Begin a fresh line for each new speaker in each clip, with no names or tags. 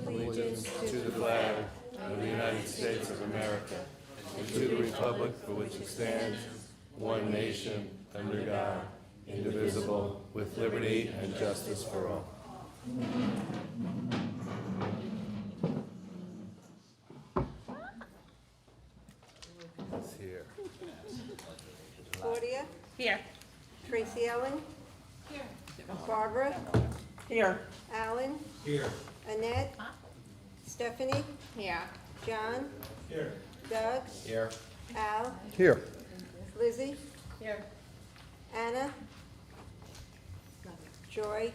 Allegiance to the flag of the United States of America and to the republic for which it stands, one nation, under God, indivisible, with liberty and justice for all. here.
Claudia,
Here.
Tracy Ellen. Here. Barbara,
Here.
Alan,
Here.
Annette, Stephanie,
Here.
John,
Here.
Doug,
Here.
Al,
Here.
Lizzie,
Here.
Anna, Joy,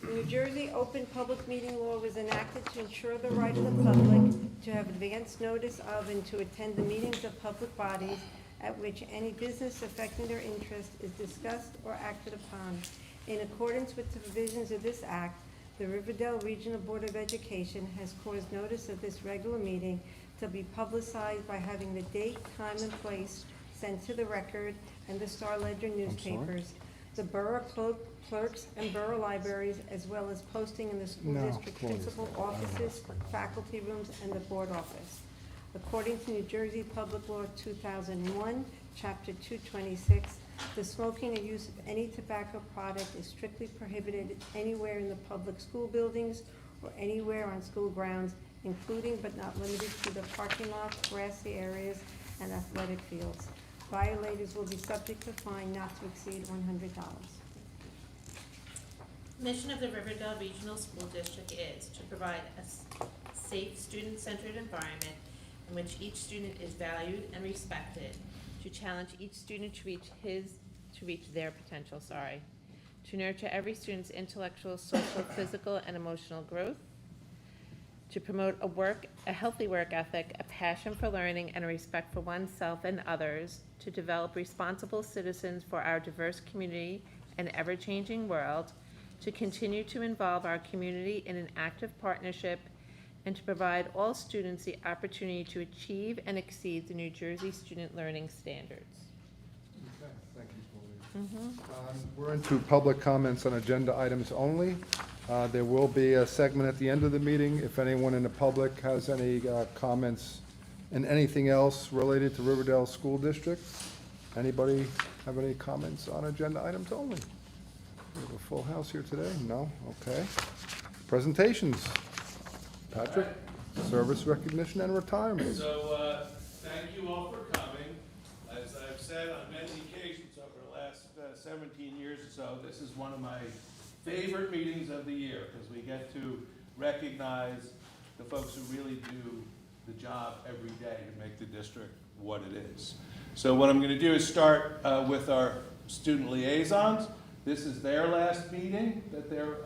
The New Jersey Open Public Meeting Law was enacted to ensure the right of the public to have advance notice of and to attend the meetings of public bodies at which any business affecting their interest is discussed or acted upon. In accordance with the provisions of this act, the Riverdale Regional Board of Education has caused notice of this regular meeting to be publicized by having the date, time, and place sent to the Record and the Star Ledger newspapers, the borough clerks and borough libraries, as well as posting in the school district principal offices, faculty rooms, and the board office. According to New Jersey Public Law 2001, Chapter 226, the smoking or use of any tobacco product is strictly prohibited anywhere in the public school buildings or anywhere on school grounds, including but not limited to the parking lot, grassy areas, and athletic fields. Violators will be subject to fine not to exceed $100.
Mission of the Riverdale Regional School District is to provide a safe, student-centered environment in which each student is valued and respected, to challenge each student to reach their potential, to nurture every student's intellectual, social, physical, and emotional growth, to promote a healthy work ethic, a passion for learning, and a respect for oneself and others, to develop responsible citizens for our diverse community and ever-changing world, to continue to involve our community in an active partnership, and to provide all students the opportunity to achieve and exceed the New Jersey student learning standards.
Okay, thank you, Claudia. We're into public comments on agenda items only. There will be a segment at the end of the meeting. If anyone in the public has any comments and anything else related to Riverdale School District, anybody have any comments on agenda items only? We have a full house here today? No? Okay. Presentations. Patrick, service recognition and retirement.
So, thank you all for coming. As I've said on many occasions over the last 17 years or so, this is one of my favorite meetings of the year, because we get to recognize the folks who really do the job every day to make the district what it is. So what I'm going to do is start with our student liaisons. This is their last meeting that they're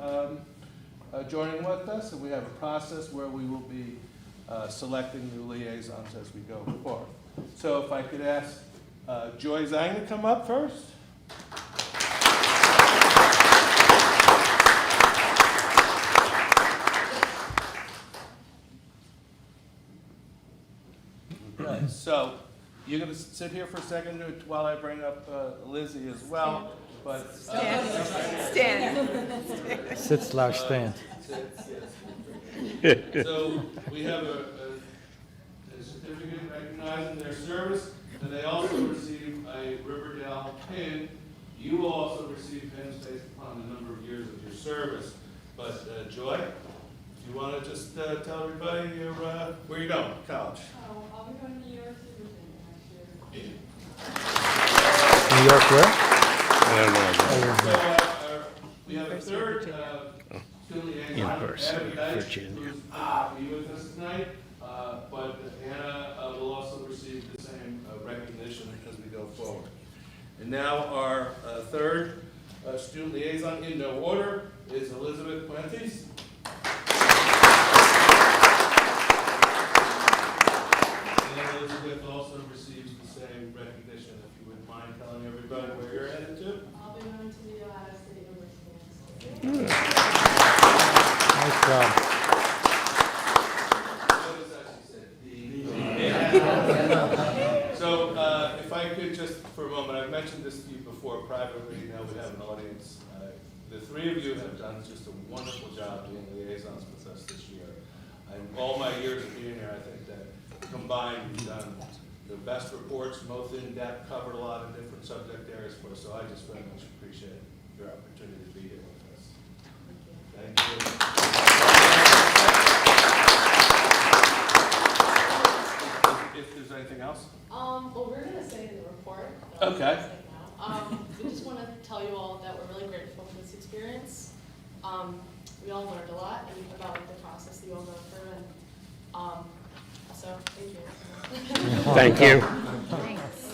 joining with us, and we have a process where we will be selecting new liaisons as we go forward. So if I could ask Joy Zhang to come up first. Okay, so you're going to sit here for a second while I bring up Lizzie as well. But
Stand.
Sit/stand.
So we have a certificate recognizing their service, and they also receive a Riverdale pin. You will also receive pins based upon the number of years of your service. But Joy, do you want to just tell everybody where you're going, college?
I'll be going to New York to Virginia next year.
New York where?
So we have a third student liaison,
University
Abby
of
Dyke,
Virginia.
who's not be with us tonight, but Anna will also receive the same recognition as we go forward. And now our third student liaison, in no order, is Elizabeth Puentes. And Elizabeth also receives the same recognition. If you wouldn't mind telling everybody where you're headed to.
I'll be going to the Ohio State University.
Nice job.
So, if I could just for a moment, I've mentioned this to you before privately, now we have an audience. The three of you have done just a wonderful job being liaisons with us this year. All my years of being here, I think that combined, we've done the best reports, most in-depth, covered a lot of different subject areas for us, so I just very much appreciate your opportunity to be here with us. Thank you. Okay.
We just want to tell you all that we're really grateful for this experience. We all learned a lot and about the process that you all go through, and so thank you.
Thank you.
Nice.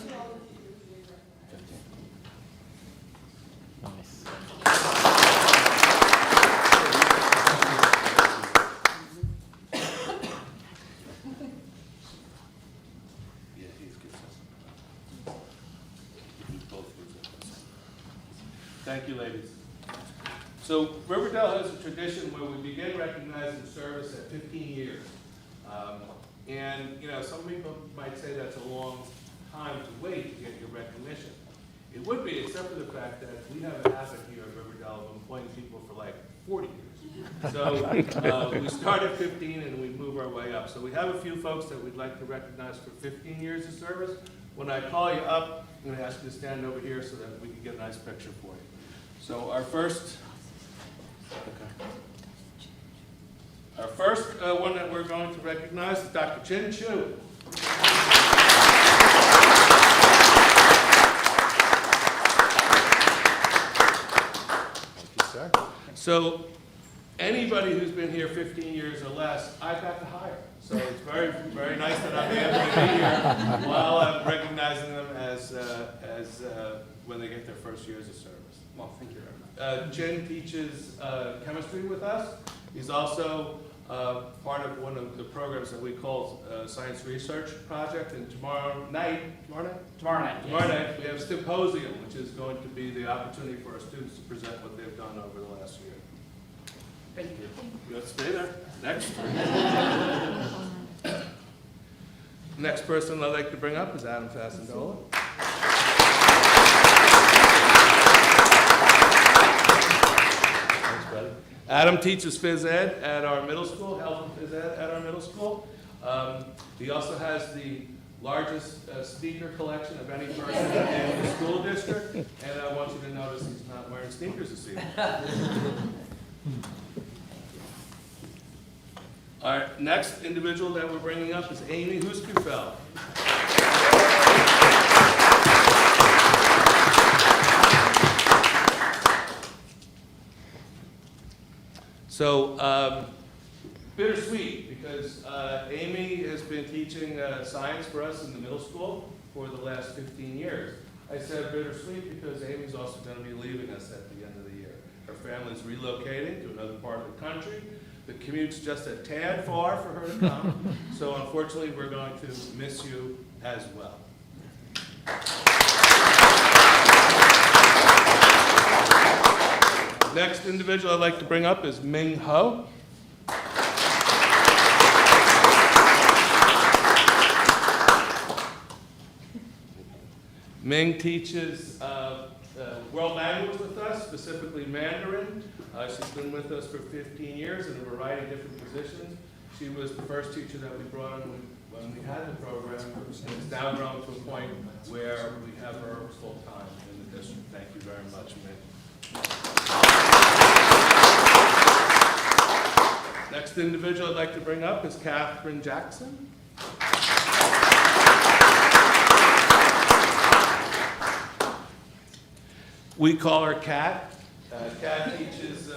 Thank you, ladies. So Riverdale has a tradition where we begin recognizing service at 15 years. And, you know, some people might say that's a long time to wait to get your recognition. It would be, except for the fact that we have a habit here at Riverdale of employing people for like 40 years. So we start at 15 and we move our way up. So we have a few folks that we'd like to recognize for 15 years of service. When I call you up, I'm going to ask you to stand over here so that we can get a nice picture for you. So our first one that we're going to recognize is Dr. Chin Chu.
Sir?
So anybody who's been here 15 years or less, I got to hire. So it's very, very nice that I'm able to be here while I'm recognizing them as when they get their first years of service. Well, thank you very much. Chin teaches chemistry with us. He's also part of one of the programs that we call Science Research Project. And tomorrow night, we have Symposium, which is going to be the opportunity for our students to present what they've done over the last year.
Thank you.
Let's stay there. Next. Next person I'd like to bring up is Adam Fasandola. Thanks, buddy. Adam teaches phys ed at our middle school, health and phys ed at our middle school. He also has the largest sneaker collection of any person in the school district, and I want you to notice he's not wearing sneakers this evening. Our next individual that we're bringing up is Amy Huskefeld. So, bittersweet, because Amy has been teaching science for us in the middle school for the last 15 years. I said bittersweet because Amy's also going to be leaving us at the end of the year. Her family's relocating to another part of the country. The commute's just a tad far for her to come, so unfortunately we're going to miss you as well. Next individual I'd like to bring up is Ming Ho. Ming teaches world language with us, specifically Mandarin. She's been with us for 15 years in a variety of different positions. She was the first teacher that we brought in when we had the program, and it's now grown to a point where we have her full-time in the district. Thank you very much, Ming. Next individual I'd like to bring up is Catherine Jackson. We call her Kat. Kat teaches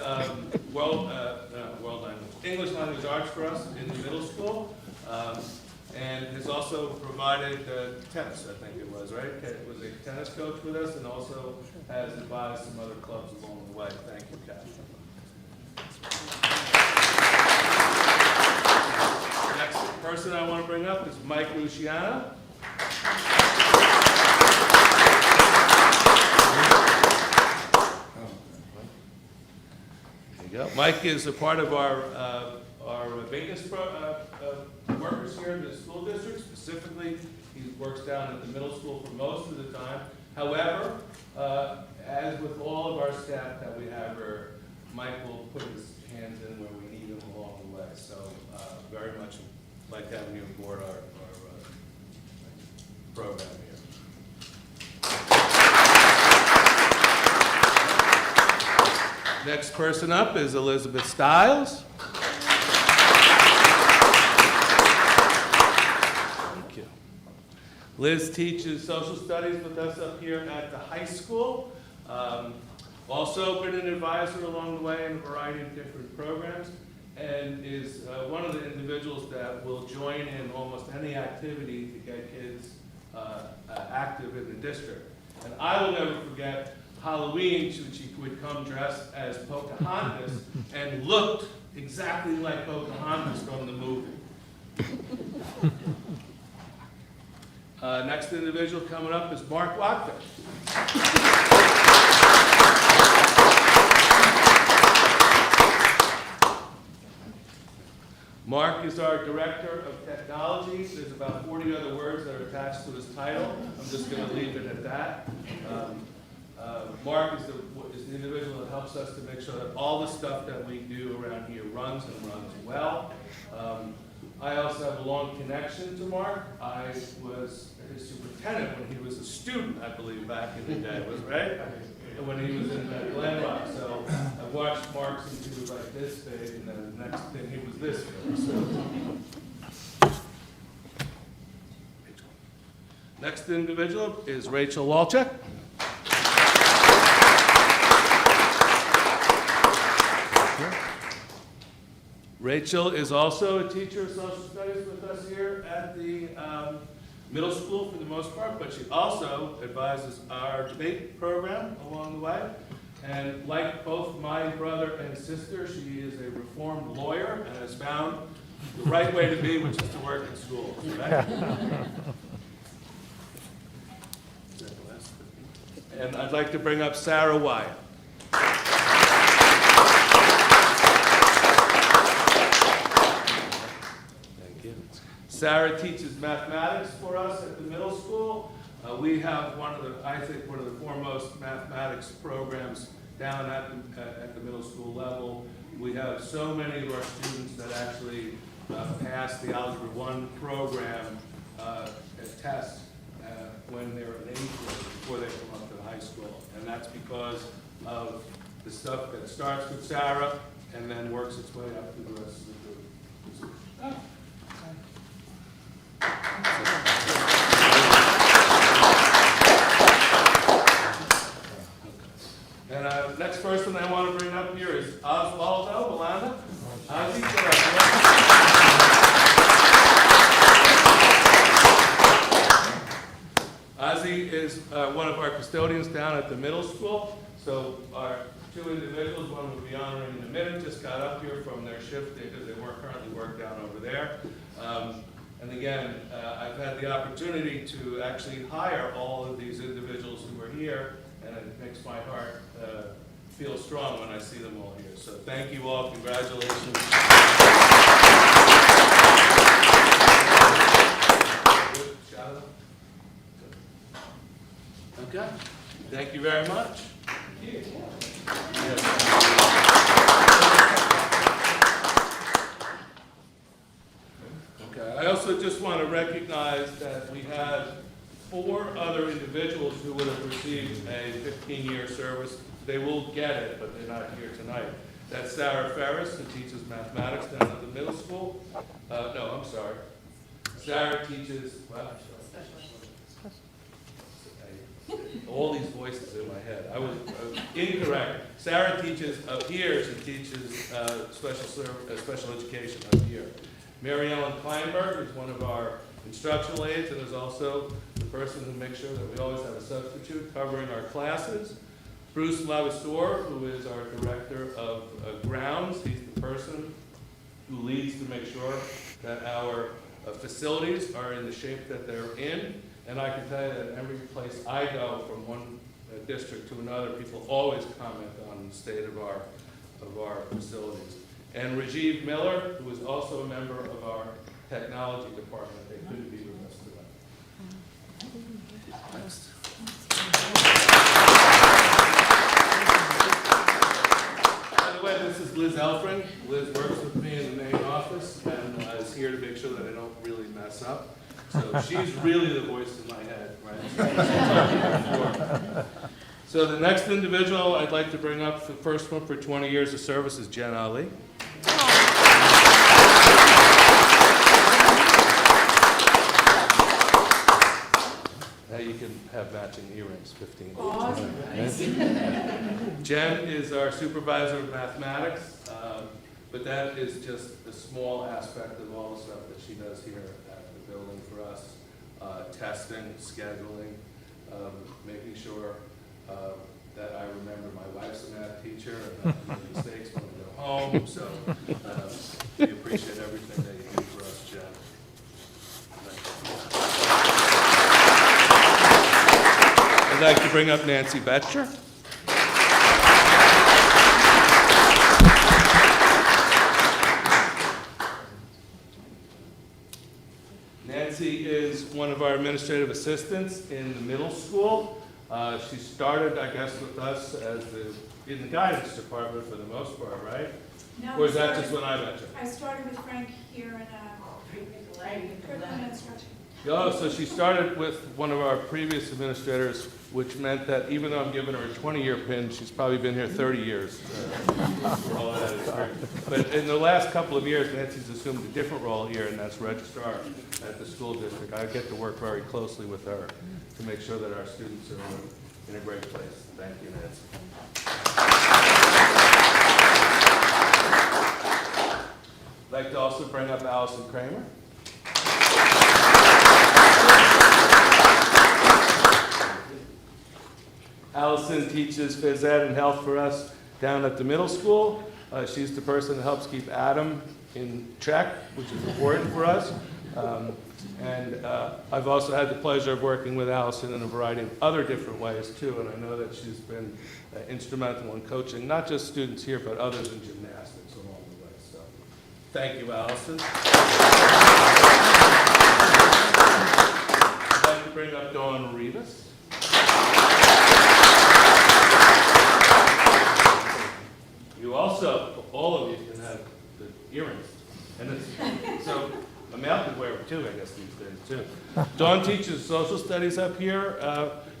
world language, English language arts for us in the middle school, and has also provided tennis, I think it was, right? Kat was a tennis coach with us and also has advised some other clubs along the way. Thank you, Kat. Next person I want to bring up is Mike Luciano. Mike is a part of our maintenance workers here in the school district. Specifically, he works down at the middle school for most of the time. However, as with all of our staff that we have here, Mike will put his hands in where we need him along the way. So very much like having you aboard our program here. Next person up is Elizabeth Stiles. Thank you. Liz teaches social studies with us up here at the high school. Also been an advisor along the way in a variety of different programs, and is one of the individuals that will join in almost any activity to get kids active in the district. And I will never forget Halloween, she would come dressed as Pocahontas and looked exactly like Pocahontas from the movie. Next individual coming up is Mark Wachter. Mark is our Director of Technology. There's about 40 other words that are attached to his title. I'm just going to leave it at that. Mark is the individual that helps us to make sure that all the stuff that we do around here runs and runs well. I also have a long connection to Mark. I was his superintendent when he was a student, I believe, back in the day, was right? When he was in Glen Rock. So I watched Mark since he was like this big, and then the next thing he was this big. So. Next individual is Rachel Walchuk. Rachel is also a teacher of social studies with us here at the middle school for the most part, but she also advises our debate program along the way. And like both my brother and sister, she is a reformed lawyer and has found the right way to be, which is to work in schools, right? And I'd like to bring up Sarah Wyatt. Sarah teaches mathematics for us at the middle school. We have I think one of the foremost mathematics programs down at the middle school level. We have so many of our students that actually pass the Algebra 1 program test when they're in 8th grade before they come up to the high school. And that's because of the stuff that starts with Sarah and then works its way up to the rest of the group. And next person I want to bring up here is Oswaldo Milanda. Ozzy, Ozzy is one of our custodians down at the middle school. So our two individuals, one we'll be honoring in a minute, just got up here from their shift because they weren't currently work down over there. And again, I've had the opportunity to actually hire all of these individuals who are here, and it makes my heart feel strong when I see them all here. So thank you all, congratulations. Okay, thank you very much. I also just want to recognize that we had 4 other individuals who would have received a 15-year service. They will get it, but they're not here tonight. That's Sarah Ferris, who teaches mathematics down at the middle school. No, I'm sorry. Sarah teaches, well, all these voices in my head. I was incorrect. Sarah teaches up here. She teaches special education up here. Mary Ellen Kleinberg is one of our instructional aides and is also the person who makes sure that we always have a substitute covering our classes. Bruce Lavaseur, who is our director of grounds. He's the person who leads to make sure that our facilities are in the shape that they're in. And I can tell you that every place I go from one district to another, people always comment on the state of our facilities. And Rajiv Miller, who is also a member of our technology department. They couldn't be with us today. Next. By the way, this is Liz Elfring. Liz works with me in the main office and is here to make sure that I don't really mess up. So she's really the voice in my head, right? So the next individual I'd like to bring up, the first one for 20 years of service, is Jen Ali. have matching earrings, 15. Awesome. Jen is our supervisor of mathematics, but that is just a small aspect of all the stuff that she does here at the building for us. Testing, scheduling, making sure that I remember my wife's a math teacher and not make mistakes when we go home. So we appreciate everything that you do for us, Jen. I'd like to bring up Nancy Betcher. Nancy is one of our administrative assistants in the middle school. She started, I guess, with us as in the guidance department for the most part, right?
No,
Or is that just when I met you?
I started with Frank here in curriculum instruction.
Oh, so she started with one of our previous administrators, which meant that even though I'm giving her a 20-year pin, she's probably been here 30 years. For all that experience. But in the last couple of years, Nancy's assumed a different role here, and that's registrar at the school district. I get to work very closely with her to make sure that our students are in a great place. Thank you, Nancy. I'd like to also bring up Allison Kramer. Allison teaches phys ed and health for us down at the middle school. She's the person that helps keep Adam in check, which is important for us. I've also had the pleasure of working with Allison in a variety of other different ways too, and I know that she's been instrumental in coaching not just students here, but others in gymnastics along the way. So, thank you, Allison. I'd like to bring up Dawn Rivas. You also, all of you can have the earrings. And it's, so a male can wear them too, I guess, these days too. Dawn teaches social studies up here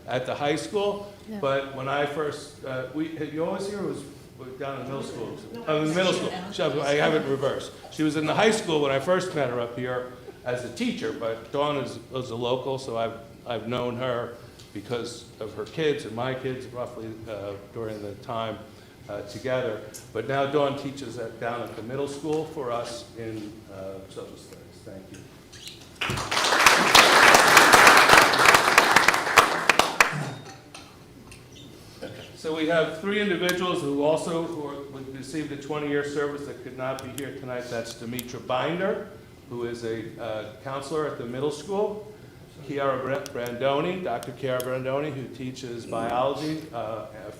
at the high school, but when I first, you always hear it was down in middle school. In middle school, I have it reversed. She was in the high school when I first met her up here as a teacher, but Dawn was a local, so I've known her because of her kids and my kids roughly during the time together. But now Dawn teaches down at the middle school for us in social studies. Thank you. So we have three individuals who received a 20-year service that could not be here tonight. That's Demetra Binder, who is a counselor at the middle school. Chiara Brandoni, Dr. Chiara Brandoni, who teaches biology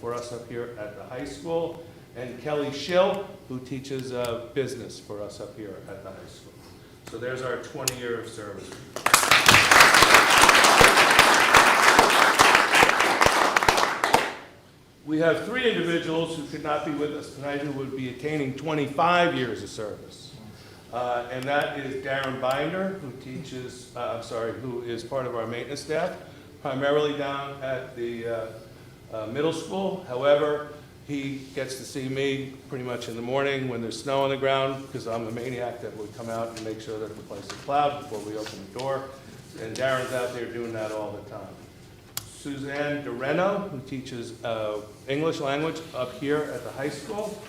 for us up here at the high school, and Kelly Schill, who teaches business for us up here at the high school. So there's our 20-year of service. We have three individuals who could not be with us tonight who would be attaining 25 years of service. And that is Darren Binder, who teaches, who is part of our maintenance staff, primarily down at the middle school. However, he gets to see me pretty much in the morning when there's snow on the ground, because I'm the maniac that would come out and make sure that the place is plowed before we open the door. And Darren's out there doing that all the time. Suzanne DeReno, who teaches English language up here at the high school.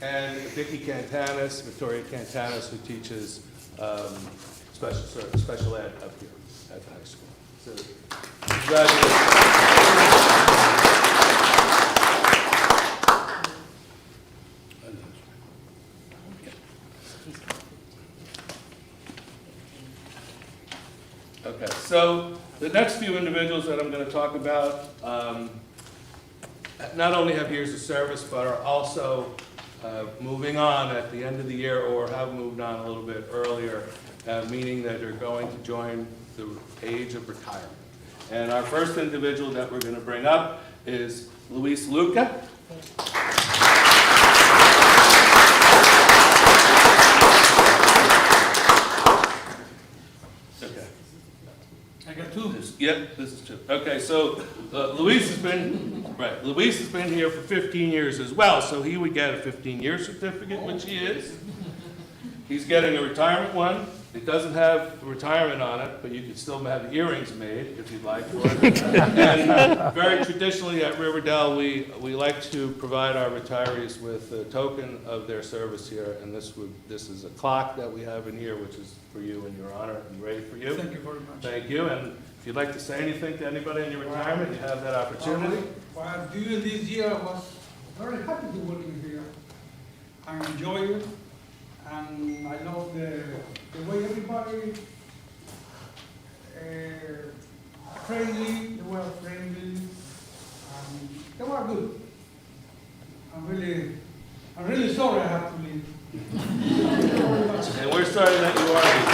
And Vicki Cantanis, Victoria Cantanis, who teaches special ed up here at the high school. So, congratulations. Okay, so the next few individuals that I'm going to talk about not only have years of service, but are also moving on at the end of the year or have moved on a little bit earlier, meaning that they're going to join the age of retirement. And our first individual that we're going to bring up is Luis Luca. Okay.
I got two.
Yep, this is two. Okay, so Luis has been here for 15 years as well, so he would get a 15-year certificate, which he is. He's getting a retirement one, It doesn't have retirement on it, but you can still have earrings made if you'd like for it. And very traditionally at Riverdale, we like to provide our retirees with a token of their service here. And this is a clock that we have in here, which is for you in your honor and ready for you.
Thank you very much.
Thank you. And if you'd like to say anything to anybody in your retirement, you have that opportunity.
Well, during this year, I was very happy to working here. I enjoy it, and I love the way everybody friendly, they were friendly, they were good. I'm really sorry I have to leave.
And we're sorry that you are here.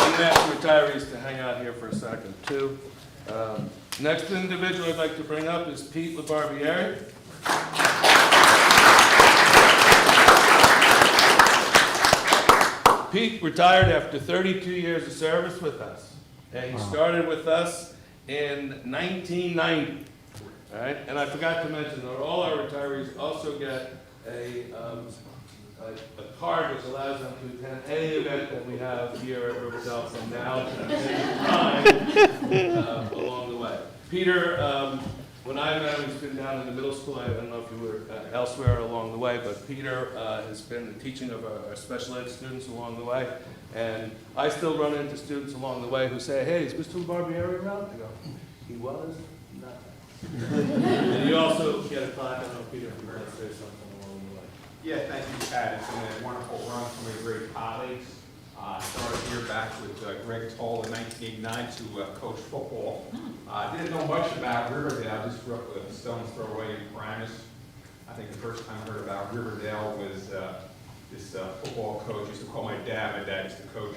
And ask retirees to hang out here for a second, too. Next individual I'd like to bring up is Pete LaBarbiere. Pete retired after 32 years of service with us. And he started with us in 1990. All right, and I forgot to mention that all our retirees also get a card which allows them to attend any event that we have here at Riverdale from now to any time along the way. Peter, when I met him, he's been down in the middle school. I don't know if you were elsewhere along the way, but Peter has been teaching of our special ed students along the way. And I still run into students along the way who say, hey, is Mr. Barbieri around? I go, he was? No. And you also get a plaque. I don't know, Peter, if you want to say something along the way.
Yeah, thank you, Pat. It's been a wonderful run for my great colleagues. Started here back with Greg Toll in 1989 to coach football. Didn't know much about Riverdale, just grew up a stone's throw away in Paramus. I think the first time I heard about Riverdale was this football coach used to call my dad. My dad used to coach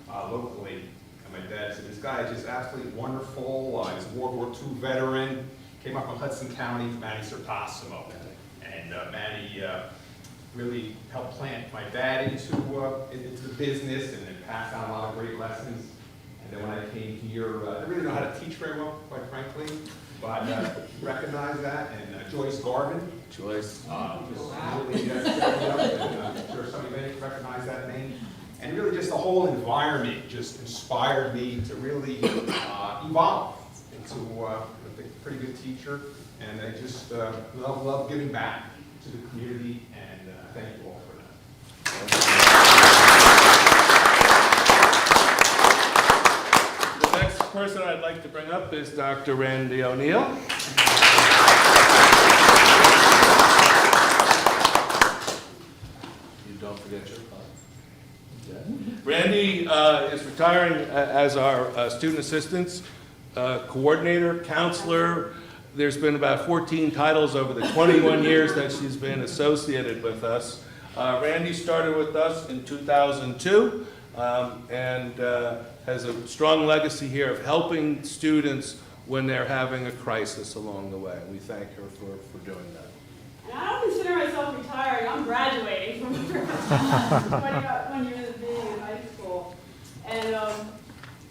locally. And my dad said, this guy is just absolutely wonderful. He's a World War II veteran. Came up from Hudson County, Manny Sertasimo. And Manny really helped plant my dad into the business and then passed on a lot of great lessons. And then when I came here, I didn't really know how to teach very well, quite frankly, but recognized that. And Joyce Garvin.
Joyce.
Just really stepped up, and I'm sure some of you may recognize that name. And really just the whole environment just inspired me to really evolve into a pretty good teacher. And I just love giving back to the community, and thank you all for that.
The next person I'd like to bring up is Dr. Randy O'Neill. You don't forget your plaque. Randy is retiring as our student assistance coordinator, counselor. There's been about 14 titles over the 21 years that she's been associated with us. Randy started with us in 2002 and has a strong legacy here of helping students when they're having a crisis along the way. We thank her for doing that.
And I don't consider myself retiring. I'm graduating from 21 years of being in high school. And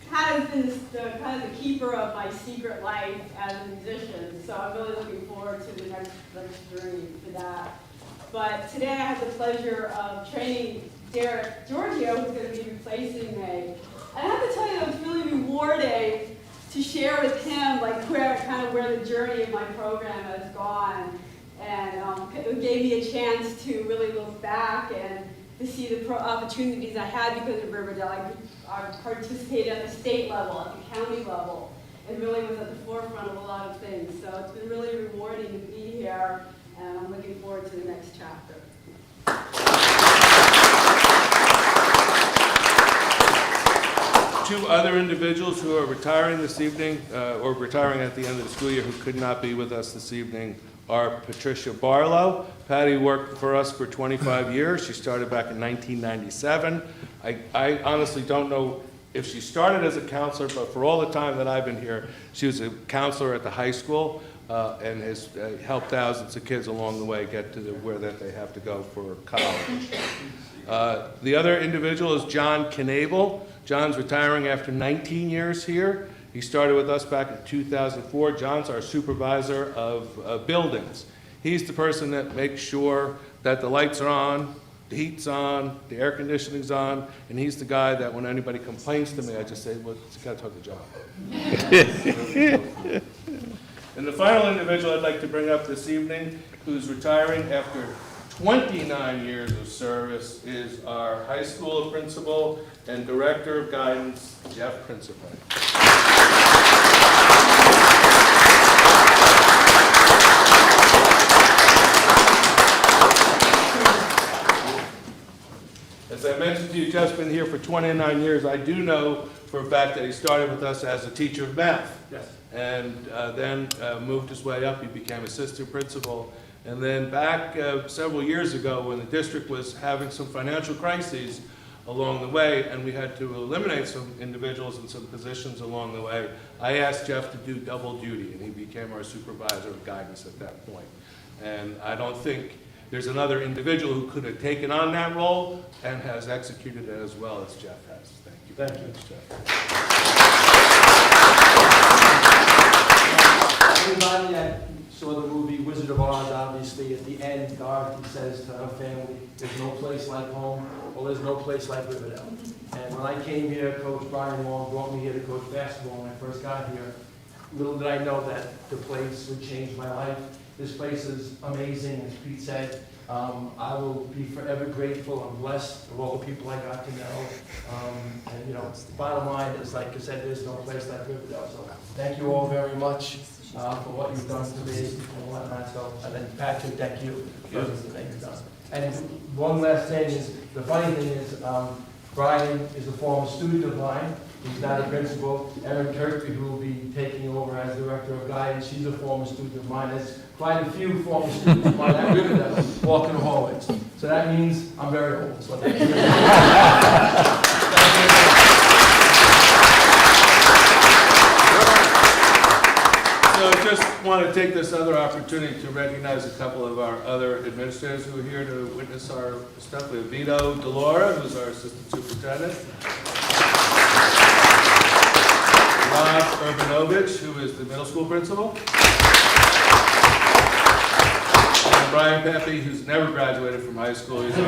kind of been the keeper of my secret life as a musician. So I'm really looking forward to the next journey for that. But today I had the pleasure of training Derek Giorgio, who's going to be replacing me. And I have to tell you, it was really rewarding to share with him where the journey of my program has gone. And it gave me a chance to really look back and to see the opportunities I had because of Riverdale. I participated at the state level, at the county level, and really was at the forefront of a lot of things. So it's been really rewarding to be here, and I'm looking forward to the next chapter.
Two other individuals who are retiring this evening, or retiring at the end of the school year, who could not be with us this evening are Patricia Barlow. Patty worked for us for 25 years. She started back in 1997. I honestly don't know if she started as a counselor, but for all the time that I've been here, she was a counselor at the high school and has helped thousands of kids along the way get to where that they have to go for college. The other individual is John Knable. John's retiring after 19 years here. He started with us back in 2004. John's our supervisor of buildings. He's the person that makes sure that the lights are on, the heat's on, the air conditioning's on, and he's the guy that when anybody complains to me, I just say, well, you gotta talk to John. And the final individual I'd like to bring up this evening, who's retiring after 29 years of service, is our high school principal and director of guidance, Jeff Principe. As I mentioned to you, Jeff's been here for 29 years. I do know for a fact that he started with us as a teacher of math.
Yes.
And then moved his way up. He became assistant principal. And then back several years ago, when the district was having some financial crises along the way, and we had to eliminate some individuals and some positions along the way, I asked Jeff to do double duty, and he became our supervisor of guidance at that point. And I don't think there's another individual who could have taken on that role and has executed it as well as Jeff has. Thank you. Thank you, Jeff.
Everybody that saw the movie Wizard of Oz, obviously, at the end, Dorothy says to her family, there's no place like home, or there's no place like Riverdale. And when I came here, Coach Brian Long brought me here to coach basketball when I first got here. Little did I know that the place would change my life. This place is amazing, as Pete said. I will be forever grateful and blessed of all the people I got to know. And, you know, bottom line is, like I said, there's no place like Riverdale. So thank you all very much for what you've done to me and whatnot. So, and then Patrick, thank you for everything that you've done. And one last thing is, the funny thing is, Brian is a former student of mine. He's not a principal. Erin Kirkby, who will be taking over as director of guidance, she's a former student of mine. There's quite a few former students of mine at Riverdale walking the hallways. So that means I'm very old. So thank you very much.
So I just want to take this other opportunity to recognize a couple of our other administrators who are here to witness our stuff. We have Vito Delora, who's our assistant superintendent. Rob Urbanovich, who is the middle school principal. And Brian Pepe, who's never graduated from high school. He's our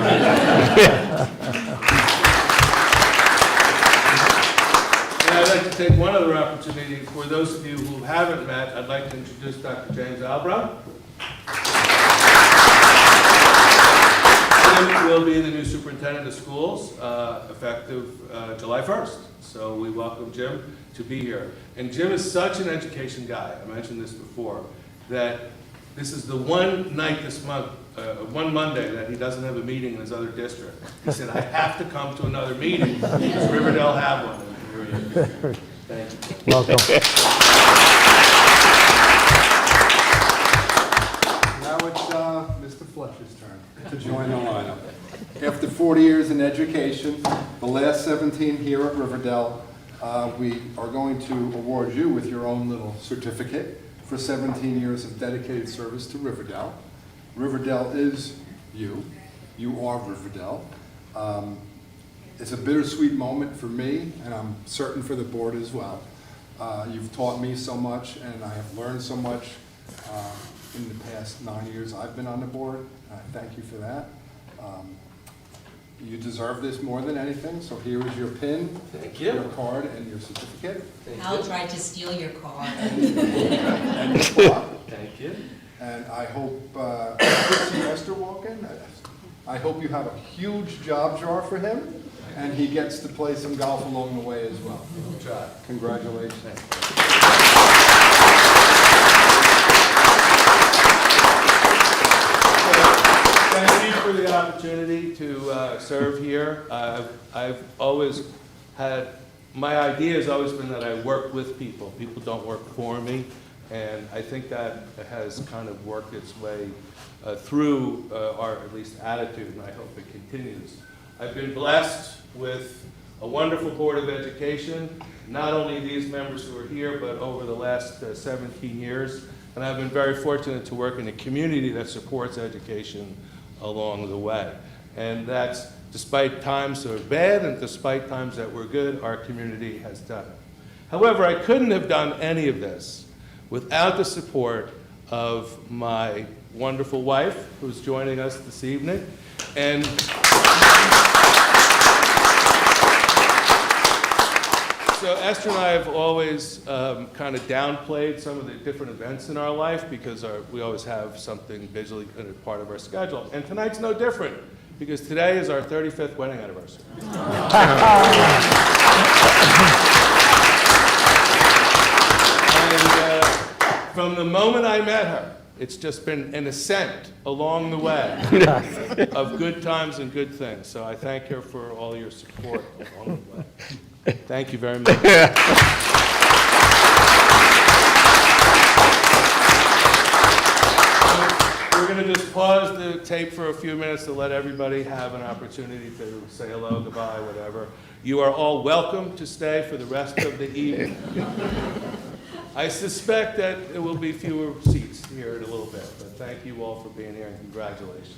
And I'd like to take one other opportunity. For those of you who haven't met, I'd like to introduce Dr. James Albrow. Jim will be the new superintendent of schools effective July 1st. So we welcome Jim to be here. And Jim is such an education guy, I mentioned this before, that this is the one night this month, one Monday that he doesn't have a meeting in his other district. He said, I have to come to another meeting because Riverdale have one. And here he is. Thank you.
Welcome.
Now it's Mr. Fletcher's turn to join the lineup. After 40 years in education, the last 17 here at Riverdale, we are going to award you with your own little certificate for 17 years of dedicated service to Riverdale. Riverdale is you. You are Riverdale. It's a bittersweet moment for me, and I'm certain for the board as well. You've taught me so much, and I have learned so much in the past 9 years I've been on the board. I thank you for that. You deserve this more than anything, so here is your pin,
Thank you.
your card, and your certificate.
Hal tried to steal your car.
And your clock.
Thank you.
And I hope, Mr. Walken, I hope you have a huge job jar for him, and he gets to play some golf along the way as well.
We'll try.
Congratulations.
Thank you for the opportunity to serve here. I've always had, my idea has always been that I work with people. People don't work for me. And I think that has kind of worked its way through our, at least, attitude, and I hope it continues. I've been blessed with a wonderful Board of Education, not only these members who are here, but over the last 17 years. And I've been very fortunate to work in a community that supports education along the way. And that's, despite times that are bad and despite times that were good, our community has done it. However, I couldn't have done any of this without the support of my wonderful wife who's joining us this evening. And so Esther and I have always kind of downplayed some of the different events in our life because we always have something visually kind of part of our schedule. And tonight's no different because today is our 35th wedding anniversary. And from the moment I met her, it's just been an ascent along the way of good times and good things. So I thank her for all your support along the way. Thank you very much. We're going to just pause the tape for a few minutes to let everybody have an opportunity to say hello, goodbye, whatever. You are all welcome to stay for the rest of the evening. I suspect that there will be fewer seats here in a little bit, but thank you all for being here and congratulations.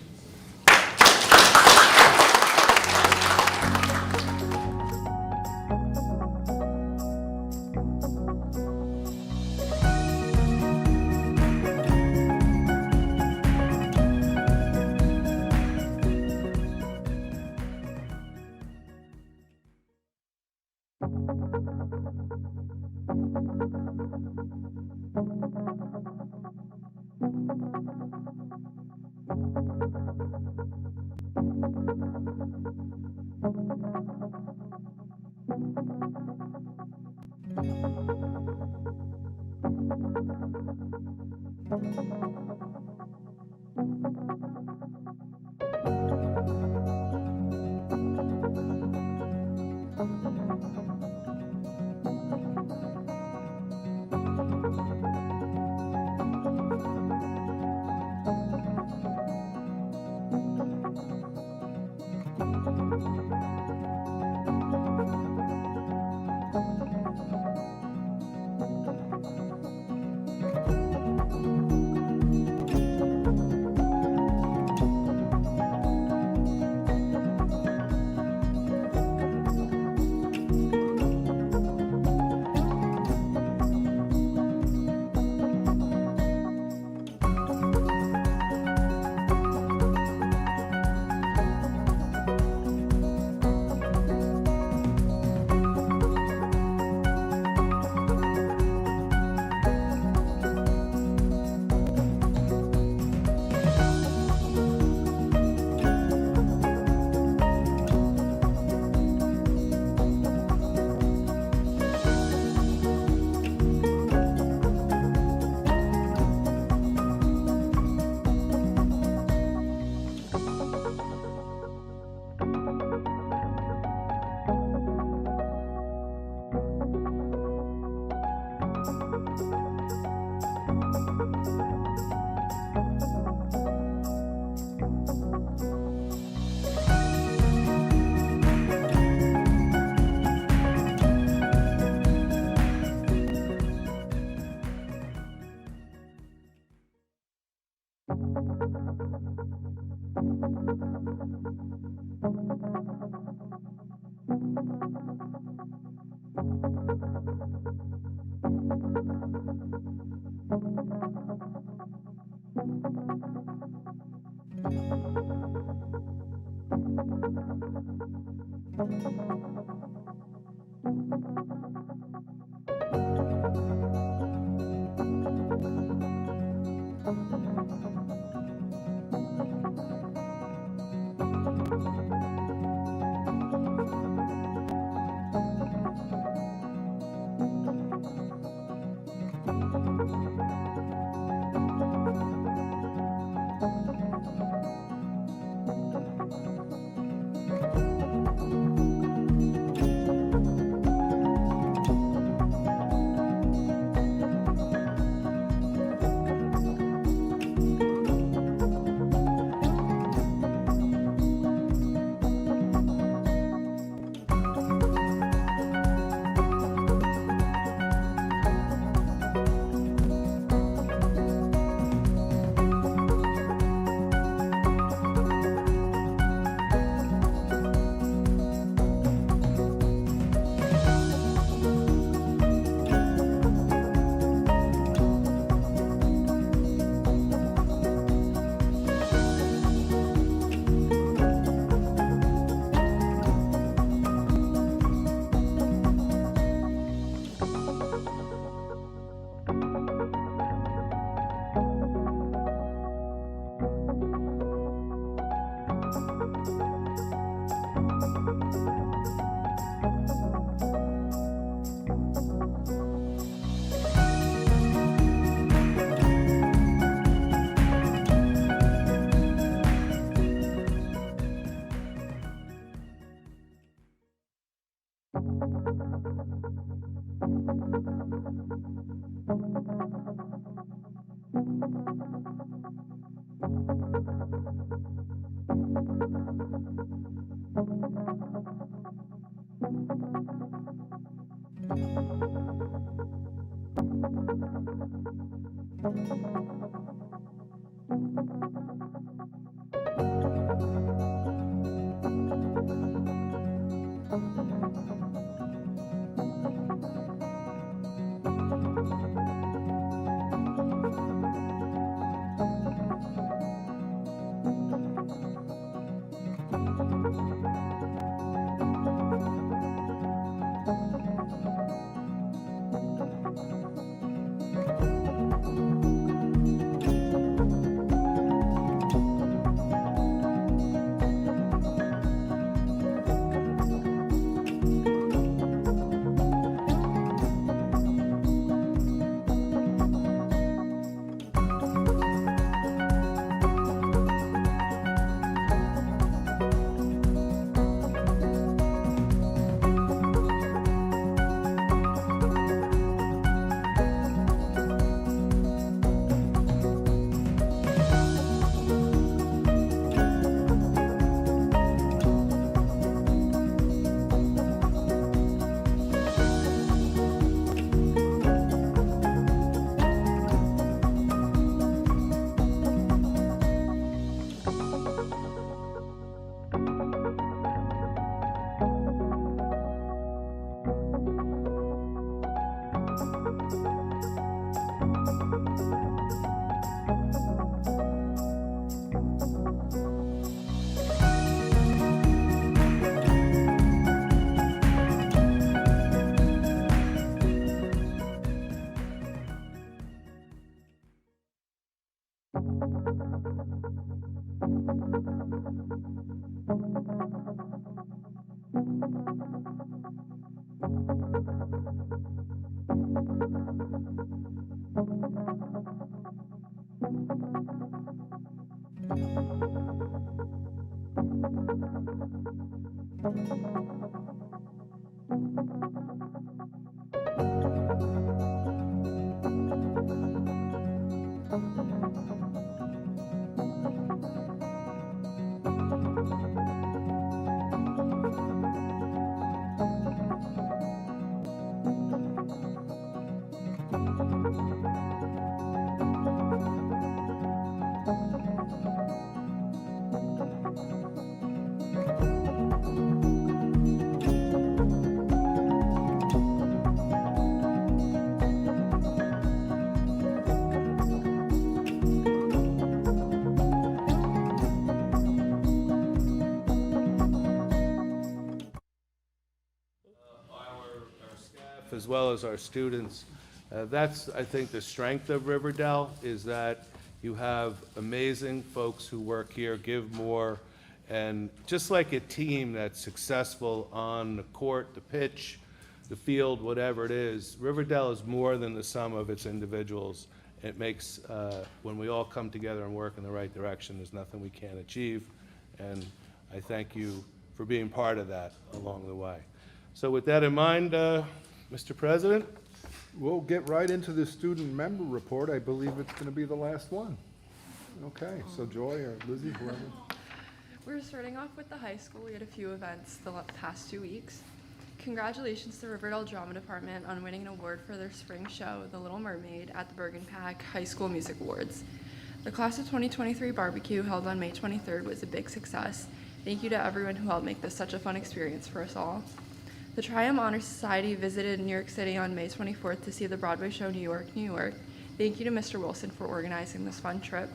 Our staff as well as our students. That's, I think, the strength of Riverdale, is that you have amazing folks who work here, give more, and just like a team that's successful on the court, the pitch, the field, whatever it is, Riverdale is more than the sum of its individuals. It makes, when we all come together and work in the right direction, there's nothing we can't achieve, and I thank you for being part of that along the way. So with that in mind, Mr. President?
We'll get right into the student member report. I believe it's going to be the last one. Okay, so Joy or Lizzie, whoever.
We're starting off with the high school. We had a few events the past 2 weeks. Congratulations to Riverdale Drama Department on winning an award for their spring show, The Little Mermaid, at the Bergen Pack High School Music Awards. The Class of 2023 barbecue held on May 23rd was a big success. Thank you to everyone who helped make this such a fun experience for us all. The Triumph Honor Society visited New York City on May 24th to see the Broadway show New York, New York. Thank you to Mr. Wilson for organizing this fun trip.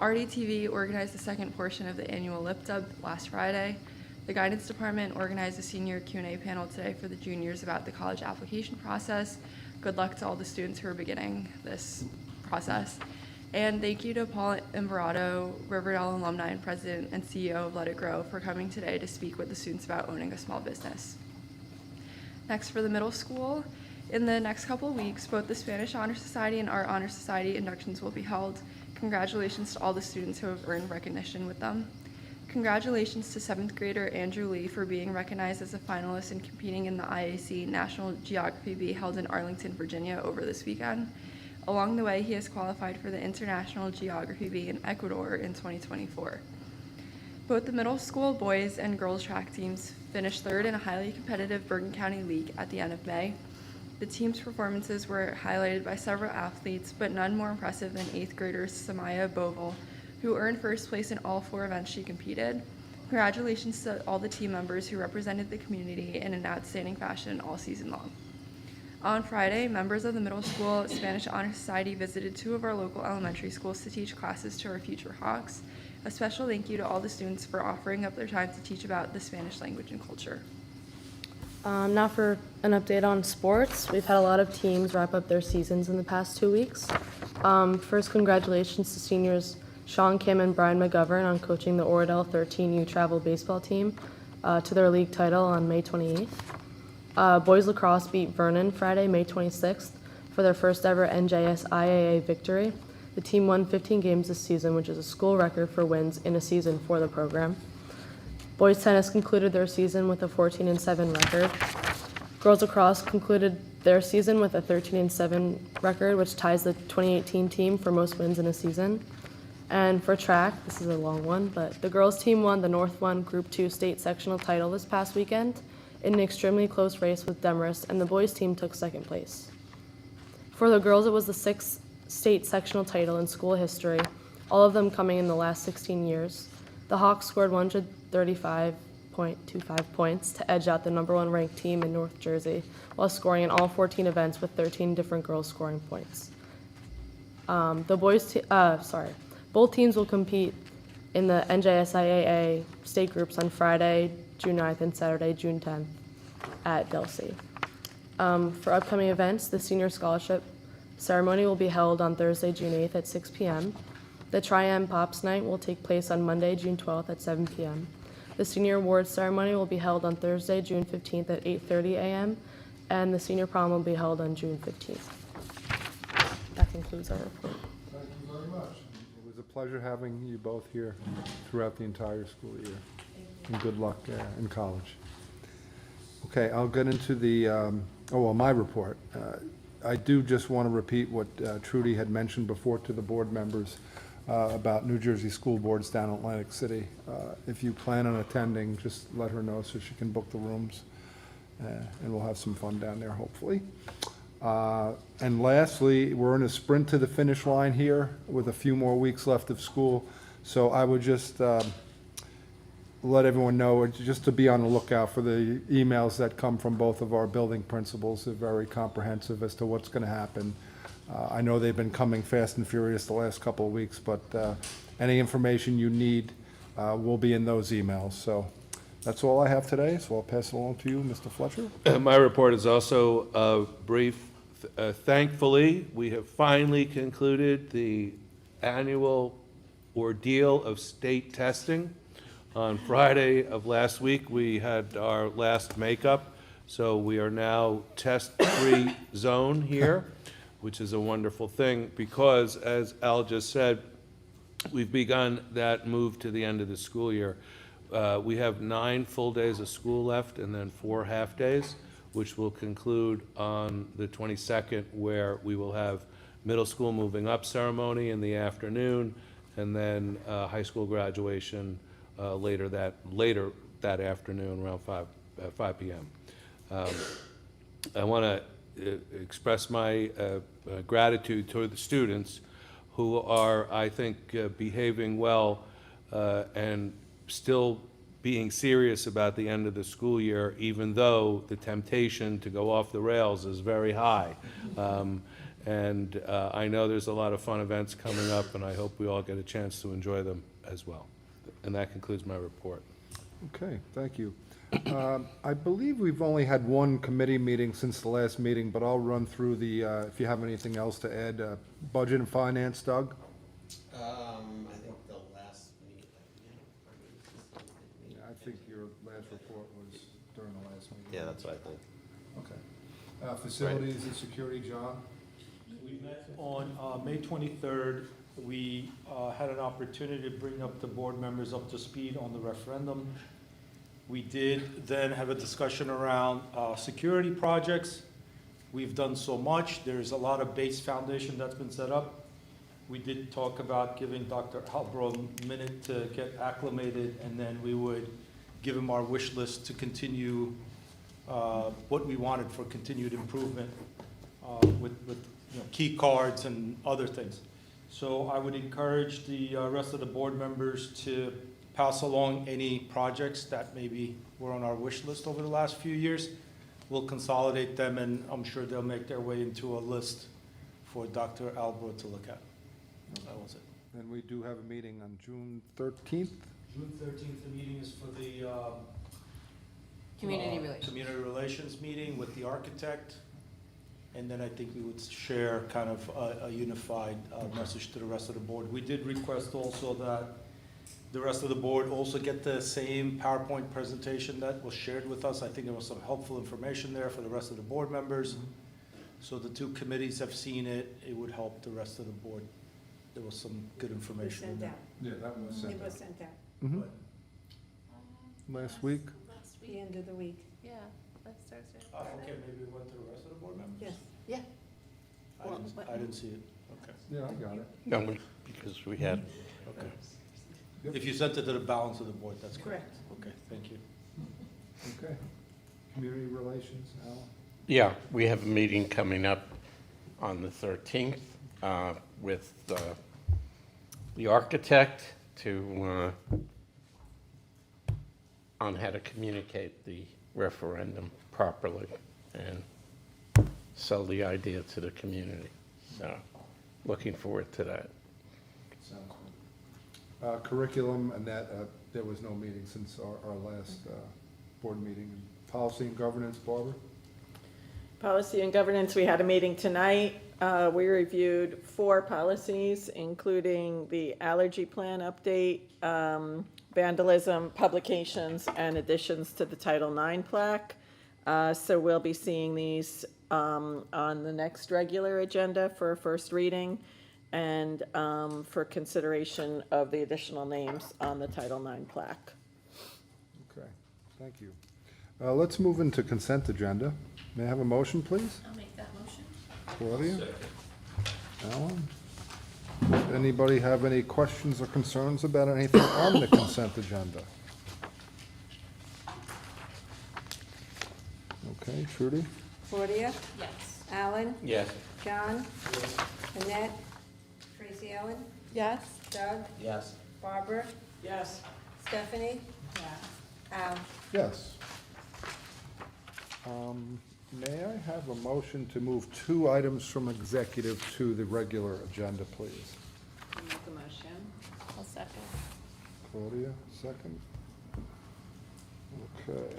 RDTV organized the second portion of the annual Lip Dub last Friday. The guidance department organized a senior Q&A panel today for the juniors about the college application process. Good luck to all the students who are beginning this process. And thank you to Paul Imperato, Riverdale alumni and president and CEO of Let It Grow, for coming today to speak with the students about owning a small business. Next, for the middle school, in the next couple of weeks, both the Spanish Honor Society and Art Honor Society inductions will be held. Congratulations to all the students who have earned recognition with them. Congratulations to 7th grader Andrew Lee for being recognized as a finalist and competing in the IAC National Geography Bee held in Arlington, Virginia over this weekend. Along the way, he has qualified for the International Geography Bee in Ecuador in 2024. Both the middle school boys and girls track teams finished third in a highly competitive Bergen County League at the end of May. The team's performances were highlighted by several athletes, but none more impressive than 8th grader Samaya Boval, who earned first place in all 4 events she competed. Congratulations to all the team members who represented the community in an outstanding fashion all season long. On Friday, members of the middle school Spanish Honor Society visited 2 of our local elementary schools to teach classes to our future Hawks. A special thank you to all the students for offering up their time to teach about the Spanish language and culture.
Now for an update on sports. We've had a lot of teams wrap up their seasons in the past 2 weeks. First, congratulations to seniors Sean Kim and Brian McGovern on coaching the Oradell 13U travel baseball team to their league title on May 28th. Boys lacrosse beat Vernon Friday, May 26th for their first ever NJS IAA victory. The team won 15 games this season, which is a school record for wins in a season for the program. Boys tennis concluded their season with a 14-7 record. Girls lacrosse concluded their season with a 13-7 record, which ties the 2018 team for most wins in a season. And for track, this is a long one, but the girls team won the North 1 Group 2 state sectional title this past weekend in an extremely close race with Demarest, and the boys team took second place. For the girls, it was the 6th state sectional title in school history, all of them coming in the last 16 years. The Hawks scored 135.25 points to edge out the #1 ranked team in North Jersey, while scoring in all 14 events with 13 different girls scoring points. Both teams will compete in the NJSIAA state groups on Friday, June 9th and Saturday, June 10th at Dell. For upcoming events, the senior scholarship ceremony will be held on Thursday, June 8th at 6 p.m. The Tri-M Pops Night will take place on Monday, June 12th at 7 p.m. The senior awards ceremony will be held on Thursday, June 15th at 8:30 a.m., and the senior prom will be held on June 15th. That concludes our report.
Thank you very much. It was a pleasure having you both here throughout the entire school year. And good luck in college. Okay, I'll get into my report. I do just want to repeat what Trudy had mentioned before to the board members about New Jersey school boards down in Atlantic City. If you plan on attending, just let her know so she can book the rooms, and we'll have some fun down there, hopefully. And lastly, we're in a sprint to the finish line here with a few more weeks left of school. So I would just let everyone know, just to be on the lookout for the emails that come from both of our building principals. They're very comprehensive as to what's going to happen. I know they've been coming fast and furious the last couple of weeks, but any information you need will be in those emails. So that's all I have today, so I'll pass it along to you, Mr. Fletcher.
My report is also brief. Thankfully, we have finally concluded the annual ordeal of state testing. On Friday of last week, we had our last makeup, so we are now test-free zone here, which is a wonderful thing because, as Al just said, we've begun that move to the end of the school year. We have 9 full days of school left and then 4 half-days, which will conclude on the 22nd, where we will have middle school moving up ceremony in the afternoon, and then high school graduation later that afternoon around 5 p.m. I want to express my gratitude toward the students who are, I think, behaving well and still being serious about the end of the school year, even though the temptation to go off the rails is very high. And I know there's a lot of fun events coming up, and I hope we all get a chance to enjoy them as well. And that concludes my report.
Okay, thank you. I believe we've only had one committee meeting since the last meeting, but I'll run through the, if you have anything else to add. Budget and Finance, Doug?
I think the last meeting,
Yeah, I think your last report was during the last meeting.
yeah, that's what I think.
Okay. Facilities and Security, John?
We met on May 23rd. We had an opportunity to bring up the board members up to speed on the referendum. We did then have a discussion around security projects. We've done so much. There's a lot of base foundation that's been set up. We did talk about giving Dr. Halbro a minute to get acclimated, and then we would give him our wish list to continue what we wanted for continued improvement with key cards and other things. So I would encourage the rest of the board members to pass along any projects that maybe were on our wish list over the last few years. We'll consolidate them, and I'm sure they'll make their way into a list for Dr. Albro to look at. That was it.
And we do have a meeting on June 13th?
June 13th, the meeting is for the
Community relations.
Community relations meeting with the architect. And then I think we would share kind of a unified message to the rest of the board. We did request also that the rest of the board also get the same PowerPoint presentation that was shared with us. I think there was some helpful information there for the rest of the board members. So the 2 committees have seen it. It would help the rest of the board. There was some good information in there.
Yeah, that was sent
It
out.
was sent out
Mhm. Last week?
the end of the week.
Yeah, that's Thursday.
Okay, maybe it went to the rest of the board members?
Yes.
Yeah.
I didn't see it. Okay.
Yeah, I got it.
No, because we had,
Okay.
Yep.
If you sent it to the balance of the board, that's correct.
Correct.
Okay, thank you.
Okay. Community Relations, Al?
yeah, we have a meeting coming up on the 13th with the architect to, on how to communicate the referendum properly and sell the idea to the community. So, looking forward to that.
Sounds good. Curriculum, and that, there was no meeting since our last board meeting. Policy and Governance, Barbara?
Policy and Governance, we had a meeting tonight. We reviewed 4 policies, including the allergy plan update, vandalism, publications, and additions to the Title IX plaque. So we'll be seeing these on the next regular agenda for a first reading and for consideration of the additional names on the Title IX plaque.
Okay, thank you. Let's move into consent agenda. May I have a motion, please?
I'll make that motion.
Claudia? Alan? Does anybody have any questions or concerns about anything on the consent agenda? Okay, Trudy?
Claudia?
Yes.
Alan?
Yes.
John? Annette? Tracy Ellen?
Yes.
Doug?
Yes.
Barbara?
Yes.
Stephanie? Al?
Yes. May I have a motion to move 2 items from executive to the regular agenda, please?
Make the motion.
I'll second.
Claudia, second. Okay.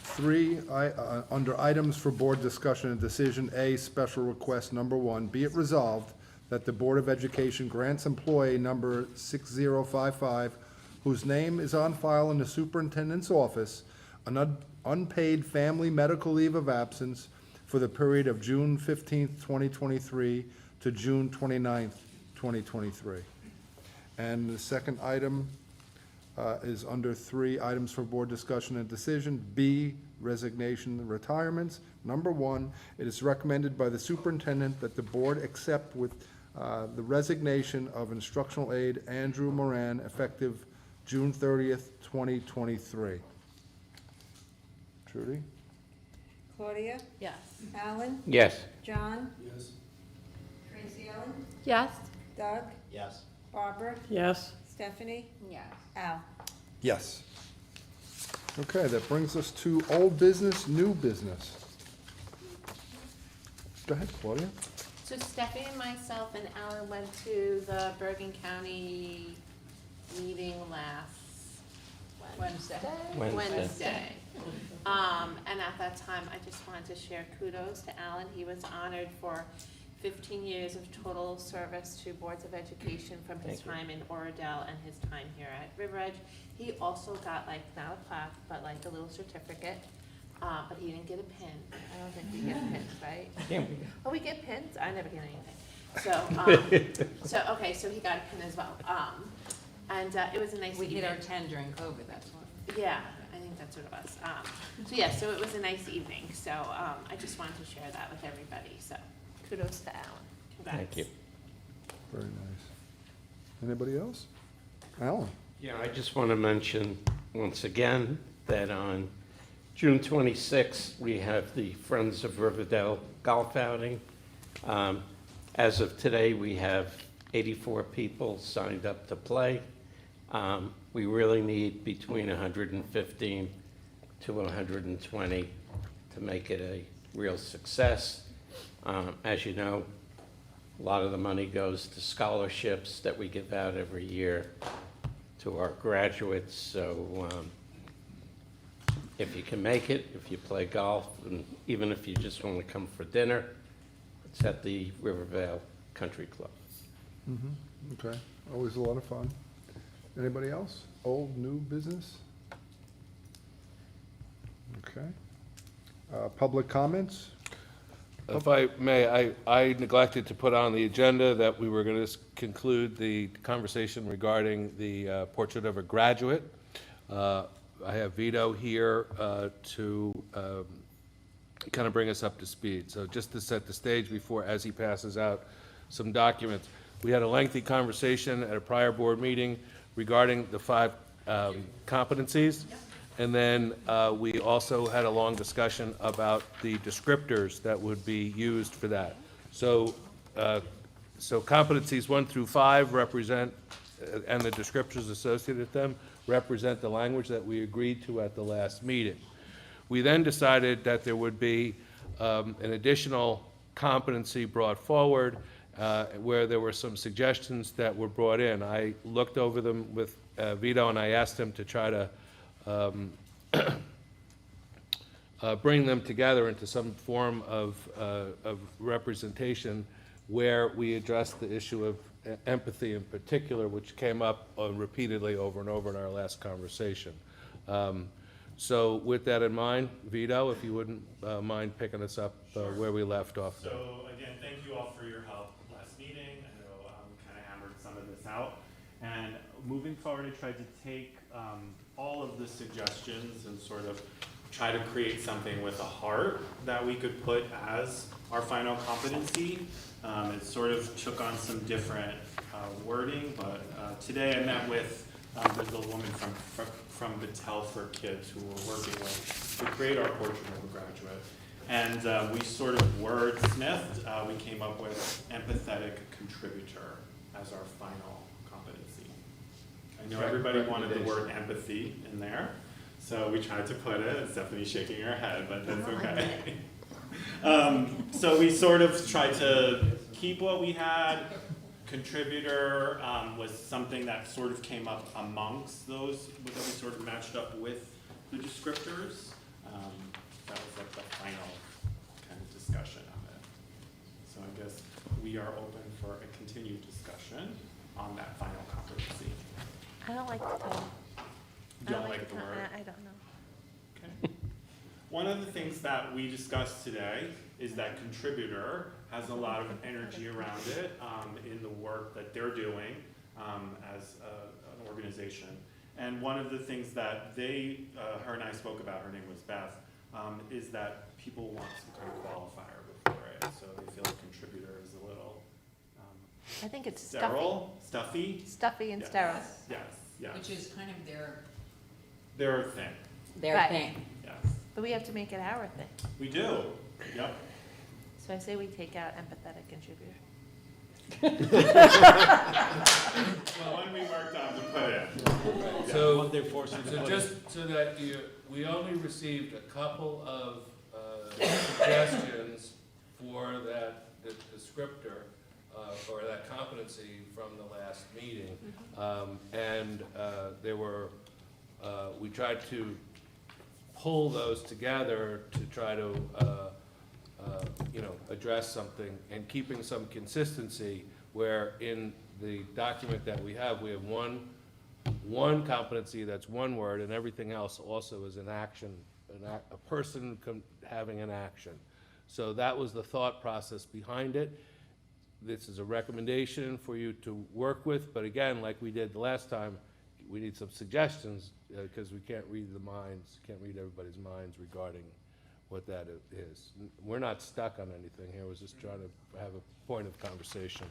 3, under items for board discussion and decision, A, special request number 1, be it resolved that the Board of Education grants employee number 6055, whose name is on file in the superintendent's office, an unpaid family medical leave of absence for the period of June 15th, 2023 to June 29th, 2023. And the second item is under 3 items for board discussion and decision. B, resignation and retirements. Number 1, it is recommended by the superintendent that the board accept with the resignation of instructional aide Andrew Moran effective June 30th, 2023. Trudy?
Claudia?
Yes.
Alan?
Yes.
John?
Yes.
Tracy Ellen?
Yes.
Doug?
Yes.
Barbara?
Yes.
Stephanie?
Yes.
Al?
Yes. Okay, that brings us to old business, new business. Go ahead, Claudia.
So Stephanie and myself and Alan went to the Bergen County meeting last Wednesday.
Wednesday.
And at that time, I just wanted to share kudos to Alan. He was honored for 15 years of total service to boards of education from his
Thank you.
time in Oradell and his time here at River Edge. He also got like, not a plaque, but like a little certificate. But he didn't get a pin. I don't think we get pins, right?
Yeah.
Oh, we get pins? I never get anything. So, okay, so he got a pin as well. And it was a nice
We
evening.
hit our 10 during COVID, that's why.
Yeah, I think that's what it was. So yeah, so it was a nice evening. So I just wanted to share that with everybody. So kudos to Alan. Congrats.
Thank you.
Very nice. Anybody else? Alan?
Yeah, I just want to mention once again that on June 26th, we have the Friends of Riverdale golf outing. As of today, we have 84 people signed up to play. We really need between 115 to 120 to make it a real success. As you know, a lot of the money goes to scholarships that we give out every year to our graduates. So if you can make it, if you play golf, and even if you just want to come for dinner, it's at the Rivervale Country Club.
Okay, always a lot of fun. Anybody else? Old, new business? Okay. Public comments?
If I may, I neglected to put on the agenda that we were going to conclude the conversation regarding the portrait of a graduate. I have Vito here to kind of bring us up to speed. So just to set the stage before, as he passes out some documents, we had a lengthy conversation at a prior board meeting regarding the 5 competencies. And then we also had a long discussion about the descriptors that would be used for that. So, so competencies 1 through 5 represent, and the descriptors associated with them represent the language that we agreed to at the last meeting. We then decided that there would be an additional competency brought forward where there were some suggestions that were brought in. I looked over them with Vito and I asked him to try to bring them together into some form of representation where we address the issue of empathy in particular, which came up repeatedly over and over in our last conversation. So with that in mind, Vito, if you wouldn't mind picking us up where we left off.
So again, thank you all for your help last meeting. I know kind of hammered some of this out. And moving forward, I tried to take all of the suggestions and sort of try to create something with a heart that we could put as our final competency. It sort of took on some different wording, but today I met with the woman from the Dell for Kids who we're working with to create our portrait of a graduate. And we sort of wordsmithed, we came up with empathetic contributor as our final competency. I know everybody wanted the word empathy in there, so we tried to put it. Stephanie's shaking her head, but that's okay. So we sort of tried to keep what we had. Contributor was something that sort of came up amongst those that we sort of matched up with the descriptors. That was like the final kind of discussion of it. So I guess we are open for a continued discussion on that final competency.
I don't like the title.
You don't like the word?
I don't know.
Okay. One of the things that we discussed today is that contributor has a lot of energy around it in the work that they're doing as an organization. And one of the things that her and I spoke about, her name was Beth, is that people want some kind of qualifier before it. So they feel a contributor is a little
I think it's
sterile, stuffy.
Stuffy and
Yes.
sterile.
Yes.
Which is kind of
their thing.
their
Right.
thing.
Yes.
But we have to make it our thing.
We do. Yep.
So I say we take out empathetic contributor.
Well, when we worked on to put it.
So,
They force you to
so
put
just
it.
so that we only received a couple of suggestions for that descriptor, or that competency from the last meeting. And there were, we tried to pull those together to try to, address something and keeping some consistency where in the document that we have one competency that's one word and everything else also is an action, a person having an action. So that was the thought process behind it. This is a recommendation for you to work with, but again, like we did the last time, we need some suggestions because we can't read the minds, can't read everybody's minds regarding what that is. We're not stuck on anything here, we're just trying to have a point of conversation.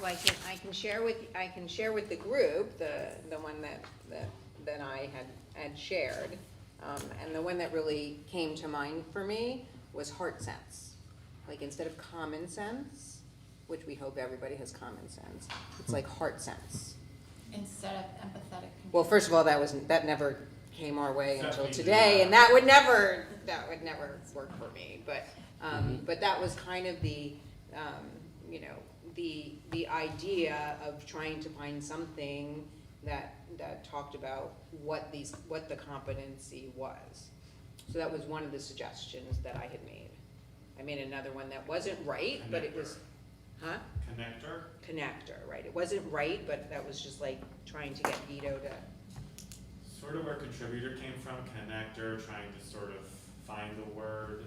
Well, I can share with the group, the one that I had shared. And the one that really came to mind for me was heart sense. Like instead of common sense, which we hope everybody has common sense, it's like heart sense.
Instead of empathetic.
Well, first of all, that never came our way until
Definitely
today,
not.
and that would never work for me. But that was kind of the idea of trying to find something that talked about what the competency was. So that was one of the suggestions that I had made. I made another one that wasn't right, but it was, huh? Connector, right. It wasn't right, but that was just like trying to get Vito to.
Sort of where contributor came from, connector, trying to sort of find the word.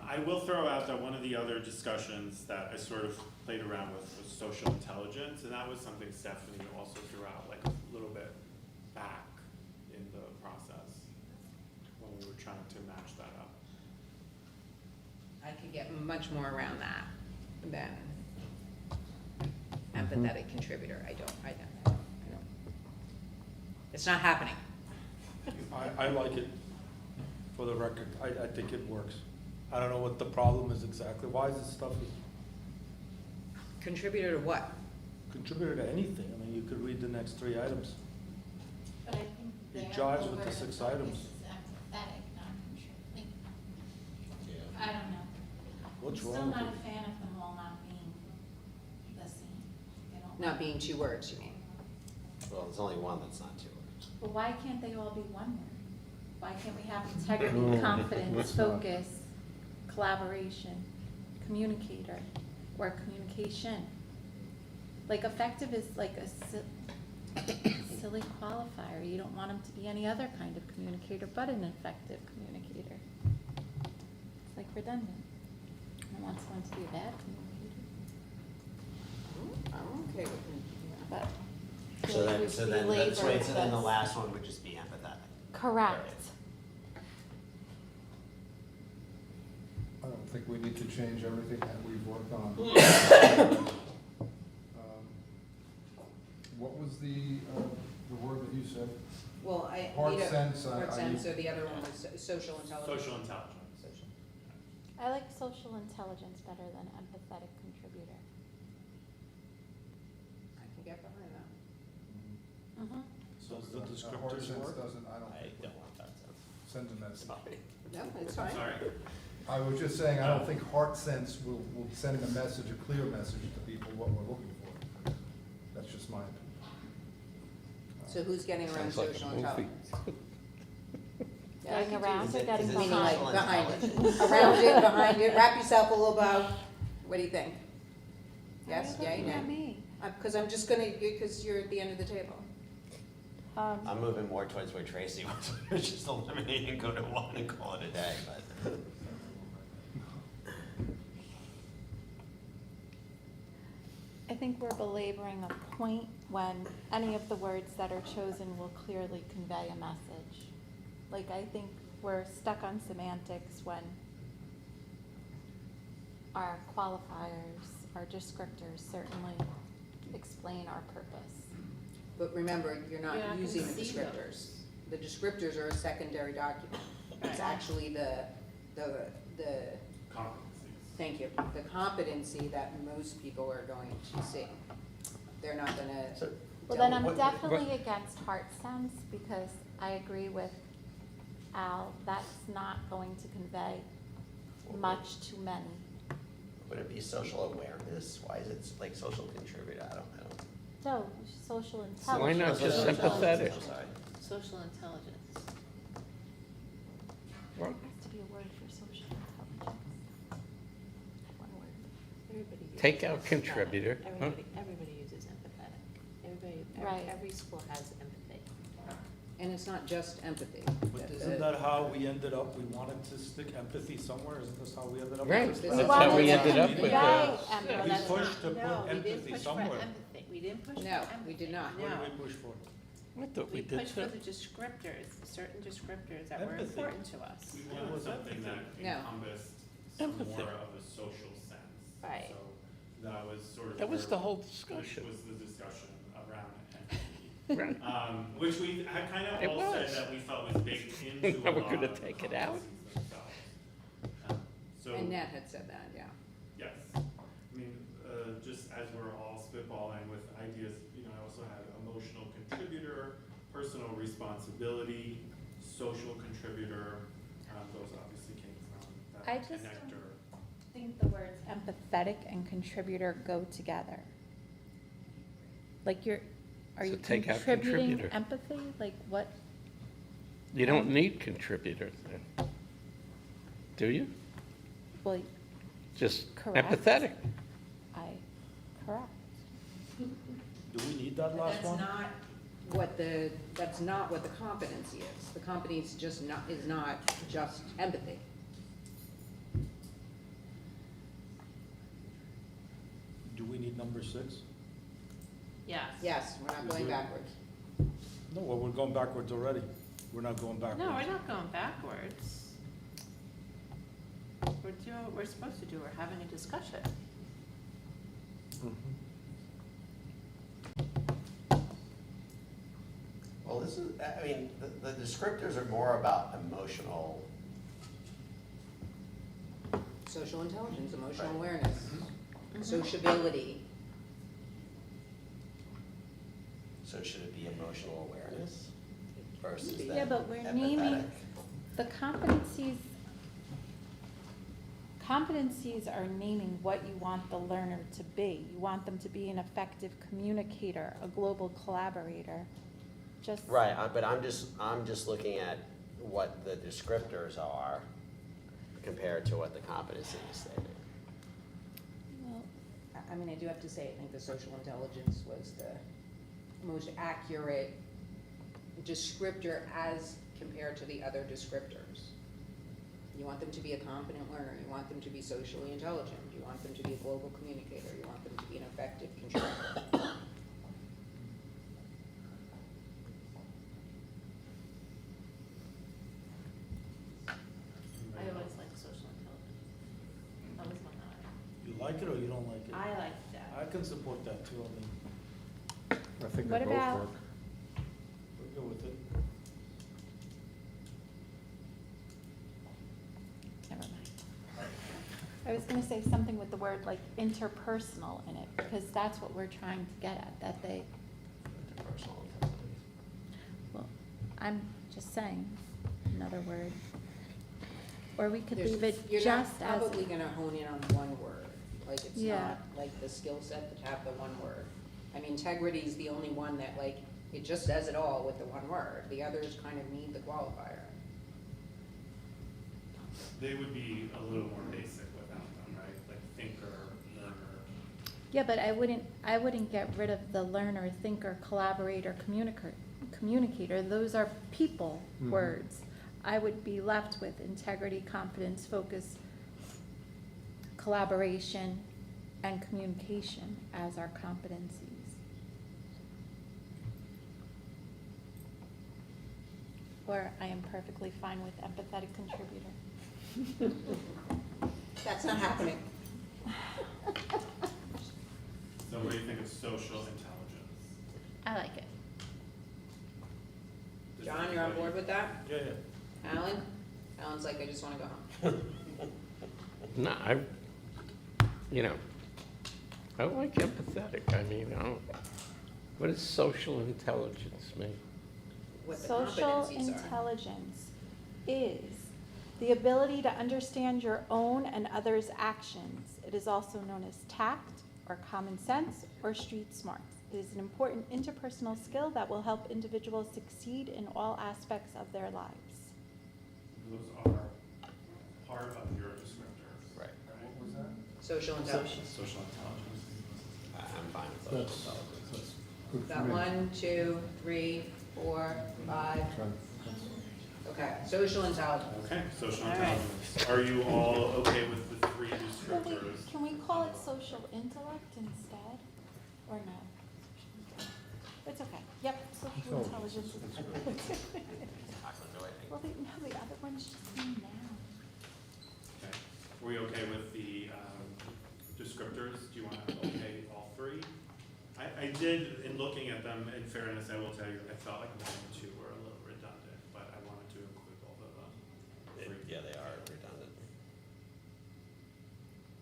I will throw out that one of the other discussions that I sort of played around with was social intelligence, and that was something Stephanie also threw out like a little bit back in the process when we were trying to match that up.
I could get much more around that than empathetic contributor. I don't. It's not happening.
I like it, for the record. I think it works. I don't know what the problem is exactly. Why is this stuff
Contributor to what?
contributor to anything? I mean, you could read the next 3 items.
But I think
It
the
jives with
word
the
of
6
focus
items.
is empathetic, not contributing. I don't know.
What's
I'm
wrong
still
with
not
it?
a fan of them all not being the same. I don't
Not
like-
being 2 words, you mean?
Well, there's only one that's not 2 words.
But why can't they all be one word? Why can't we have integrity, confidence,
It's not.
focus, collaboration, communicator, or communication?
Like effective is like a silly qualifier. You don't want them to be any other kind of communicator but an effective communicator. It's like redundant. I don't want someone to be a bad communicator.
I'm okay with it.
But I feel
So
like
then,
we've
so then,
belabored
wait, so then the
this.
last one would just be empathetic.
Correct.
I don't think we need to change everything that we've worked on. What was the word that you said?
Well, I.
Hard
you know,
sense,
Hard
I-
sense, so the other one was social intelligence.
Social intelligence.
I like social intelligence better than empathetic contributor.
I can get behind that.
Mm-hmm.
So does the
Hard
descriptors
sense
work?
doesn't, I don't think,
want that sense.
sends a message.
No, it's fine.
Sorry.
I was just saying, I don't think heart sense will send a message, a clear message to people what we're looking for. That's just my opinion.
So who's getting around
Sounds like a
social
movie.
intelligence?
Getting around or getting
Meaning
behind?
like behind it, around it, behind it, wrap yourself a little about, what do you think? Yes, yay, nay? Because I'm just gonna, because you're at the end of the table.
I'm moving more towards where Tracy was, which is just eliminate and go to one and call it a day, but.
I think we're belaboring a point when any of the words that are chosen will clearly convey a message. Like, I think we're stuck on semantics when our qualifiers, our descriptors certainly explain our purpose.
But remember, you're not
You're not
using the
gonna see
descriptors. The descriptors are a secondary document. It's actually the,
Competencies.
thank you, the competency that most people are going to see. They're not gonna.
Well, then I'm definitely against heart sense because I agree with Al, that's not going to convey much to many.
Would it be social awareness? Why is it like social contributor? I don't know.
No, social intelligence.
So why not just
Social
sympathetic?
intelligence, I'm sorry.
Social intelligence.
There has to be a word for social intelligence. One word.
Everybody uses
Take out
empathetic.
contributor, huh?
Everybody uses empathetic.
Right.
Every school has empathy.
And it's not just empathy.
But isn't that how we ended up, we wanted to stick empathy somewhere, isn't this how we ended up?
Right,
with
that's
this?
how we ended up with
Right,
We
empathy.
pushed to put empathy somewhere.
We didn't push for
No,
empathy.
we did not.
What
No.
did we push for?
I thought we
We
did
pushed for
too.
the descriptors, certain descriptors that were
Empathy.
important to us.
We wanted something that
No.
encompassed some
Empathy.
more of a social sense.
Right.
So that was sort of.
That was
where-
the whole discussion.
Which was the discussion around empathy.
Right.
Which we had kind of
It
all said
was.
that we felt was baked into
Now
a
we're
lot
gonna
of the
take it out?
policies themselves. So.
And Nat had said that, yeah.
Yes, I mean, just as we're all spitballing with ideas, I also had emotional contributor, personal responsibility, social contributor, those obviously came from
I
that
just
connector.
I think the words empathetic and contributor go together. Like are
So
you
take out
contributing
contributor.
empathy? Like what?
You don't need contributor then, do you?
Well,
Just
Correct.
empathetic.
correct.
Do we need that last one?
That's not what the competency is. The competency is not just empathy.
Do we need number 6?
Yes.
Yes, we're not going backwards.
No, well, we're going backwards already. We're not going backwards.
No, we're not going backwards. We're doing what we're supposed to do, we're having a discussion.
Well, this is, I mean, the descriptors are more about emotional.
Social intelligence, emotional
Right.
awareness, sociability.
So should it be emotional awareness versus
Yeah,
then
but we're
empathetic?
naming the competencies. Competencies are naming what you want the learner to be. You want them to be an effective communicator, a global collaborator. Just
Right, but I'm just looking at what the descriptors are compared to what the competency is stating.
well,
I mean, I do have to say, I think the social intelligence was the most accurate descriptor as compared to the other descriptors. You want them to be a competent learner, you want them to be socially intelligent, you want them to be a global communicator, you want them to be an effective contributor.
I always like social intelligence. That was one that
You like it or you don't like it?
I liked that.
I can support that too, I mean,
I think
What
they both
about-
work.
we're good with it.
Never mind. I was gonna say something with the word like interpersonal in it, because that's what we're trying to get at, that they, well, I'm just saying, another word. Or we could leave it
You're
just
not
as.
probably gonna hone in on one word, like it's
Yeah.
not like the skill set to have the one word. I mean, integrity is the only one that like, it just says it all with the one word, the others kind of need the qualifier.
They would be a little more basic without them, right? Like thinker, learner.
Yeah, but I wouldn't get rid of the learner, thinker, collaborator, communicator. Those are people
Mhm.
words. I would be left with integrity, competence, focus, collaboration, and communication as our competencies. Or I am perfectly fine with empathetic contributor.
That's not happening.
So what do you think of social intelligence?
I like it.
John, you're on board with that?
Yeah, yeah.
Alan? Alan's like, I just wanna go home.
No, I like empathetic. I mean, what does social intelligence mean?
What the
Social
competencies are.
intelligence is the ability to understand your own and others' actions. It is also known as tact, or common sense, or street smarts. It is an important interpersonal skill that will help individuals succeed in all aspects of their lives.
Those are part of your descriptor.
Right.
What was that?
Social intelligence.
Social intelligence.
I'm fine with social
That's,
intelligence.
that's good for
Got
me.
1, 2, 3, 4, 5. Okay, social intelligence.
Okay, social
All right.
intelligence. Are you all okay with the three descriptors?
Can we call it social intellect instead, or no? It's okay. Yep, social intelligence is. Well, the other one's just named now.
Okay. Were you okay with the descriptors? Do you want to okay all three? I did, in looking at them, in fairness, I will tell you, I felt like 1 and 2 were a little redundant, but I wanted to include both of them.
Yeah, they are redundant.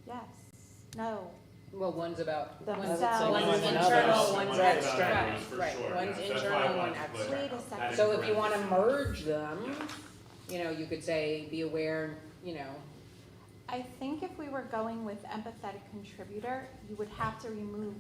Yes, no.
Well, one's about, one's
Themselves.
one's
One's
internal,
others.
one's
One's
external.
others, for
Right,
sure,
one's
yes. That's why I
internal, one
wanted to put
external.
Wait a second.
that in
So if you wanna
parentheses.
merge them, you could say, be aware,
I think if we were going with empathetic contributor, you would have to remove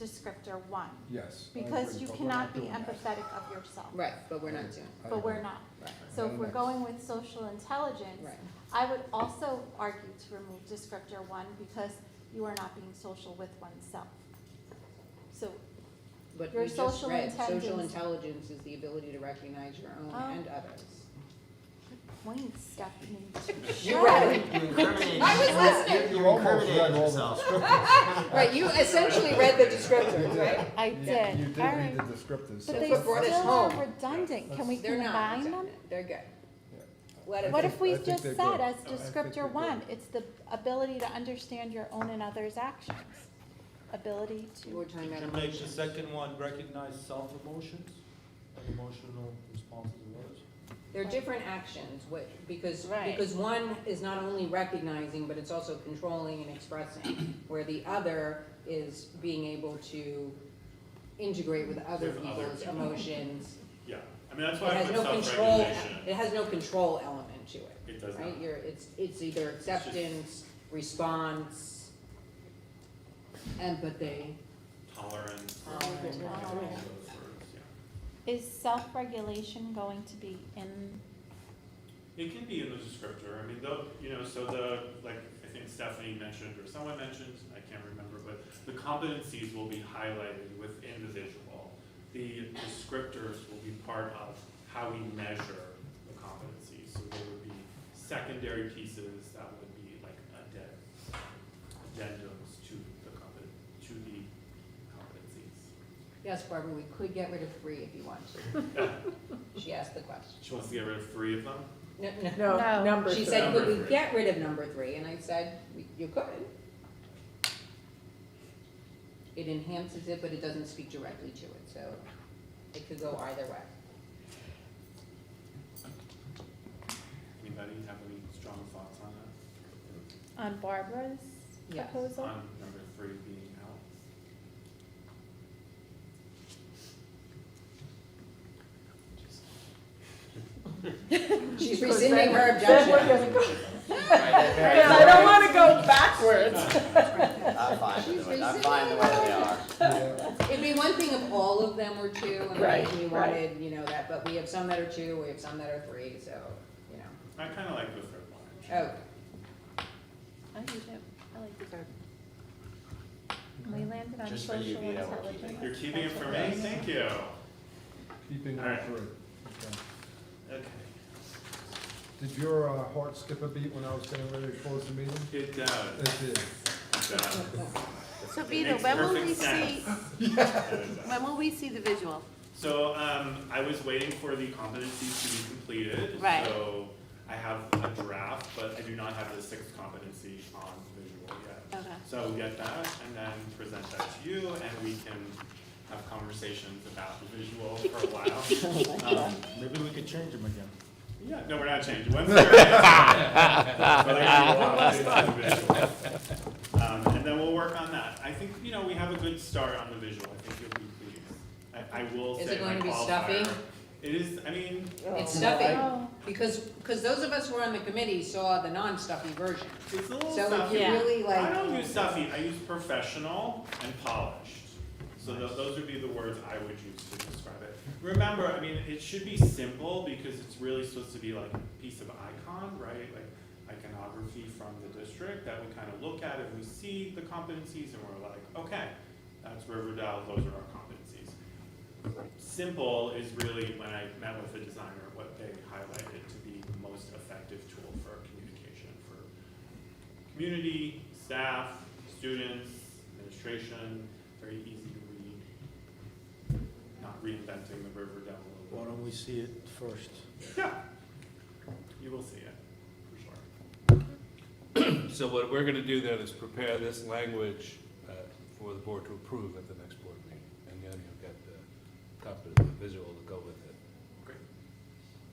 descriptor 1.
Yes. I
Because
agree,
you
but we're
cannot
not
be
doing that.
empathetic of yourself.
right, but we're not doing.
I
But we're
agree.
not.
Right.
So if we're
Next.
going with social intelligence,
Right.
I would also argue to remove descriptor 1 because you are not being social with oneself. So,
But
Your
you just
social
read, social
intelligence-
intelligence is the ability to recognize your own
Oh.
and others.
point, Stephanie.
You read it.
You incriminate.
I was listening.
You almost read
incriminated
all the
yourself.
descriptors.
Right, you essentially read the descriptors, right?
I
You
did.
did
All
read
right.
the descriptors.
But
so-
they
what brought us
still are
home.
redundant. Can we
They're not
combine them?
redundant. They're good.
Yeah.
Let it
What
be.
if we
I think
just
they're
said
good.
as
I think
descriptor
they're
1,
good.
it's the ability to understand your own and others' actions? Ability
We're
to,
talking about
Can you make the
emotions.
second one recognize self-emotions and emotional responses of others?
They're different actions, because
Right.
one is not only recognizing, but it's also controlling and expressing, where the other is being able to integrate with other
With other
people's
people.
emotions.
Yeah, I mean, that's
It
why I
has
put
no control,
self-regulation.
it has no control element to it,
It does
right?
not.
It's either acceptance, response, empathy.
Tolerance.
Tolerance.
All those words, yeah.
is self-regulation going to be in,
It can be in the descriptor, I mean, so I think Stephanie mentioned, or someone mentioned, I can't remember, but the competencies will be highlighted within the visual. The descriptors will be part of how we measure the competencies. So there would be secondary pieces that would be like addendums to the competencies.
Yes, Barbara, we could get rid of 3 if you want to. She asked the question.
She wants to get rid of 3 of them?
No,
number
She
three.
said, could we
Number 3.
get rid of number 3? And I said, you could. It enhances it, but it doesn't speak directly to it, so it could go either way.
Anybody have any strong thoughts on that?
On Barbara's
Yes.
proposal?
On number 3 being out?
She's rescinding her objection.
I don't want to go backwards.
I'm fine with it, I'm fine the way they are.
It'd be one thing if all of them were 2, and
Right,
then you
right.
wanted, you know, that, but we have some that are 2, we have some that are 3, so, you know.
I kind of like the 3rd one.
Oh,
I do too. I like the third. We landed on
Just for you,
social
Vito, we're
intelligence.
keeping
You're keeping it for me? Thank you.
Keeping
All
all
right.
3. Okay.
Okay.
Did your heart skip a beat when I was getting ready to close the meeting?
It does.
It did.
It does.
So
It
Vito,
makes
when will
perfect
we see,
sense.
when will we see the visual?
So, I was waiting for the competencies to be completed.
Right.
So I have a draft, but I do not have the 6th competency on visual yet.
Okay.
So I will get that and then present that to you, and we can have conversations about the visual for a while.
Maybe we could change them again.
Yeah, no, we're not changing. Once they're in, but I will update the visual. And then we'll work on that. I think, you know, we have a good start on the visual. I think you'll be pleased. I will
Is
say
it going
my
to be
qualifier.
stuffy?
It is, I mean,
it's stuffy, because those of us who were on the committee saw the non-stuffy version.
it's a little
So if
stuffy.
you really like.
I don't use stuffy, I use professional and polished. So those would be the words I would use to describe it. Remember, I mean, it should be simple because it's really supposed to be like a piece of icon, right? Like iconography from the district that we kind of look at and we see the competencies and we're like, okay, that's Riverdale, those are our competencies. Simple is really, when I met with the designer, what they highlighted to be the most effective tool for communication for community, staff, students, administration, very easy to read, not reinventing the Riverdale
Why
logo.
don't we see it first?
Yeah, you will see it, for sure.
So what we're gonna do then is prepare this language for the board to approve at the next board meeting, and then you'll get the copy of the visual to go with it.
Great.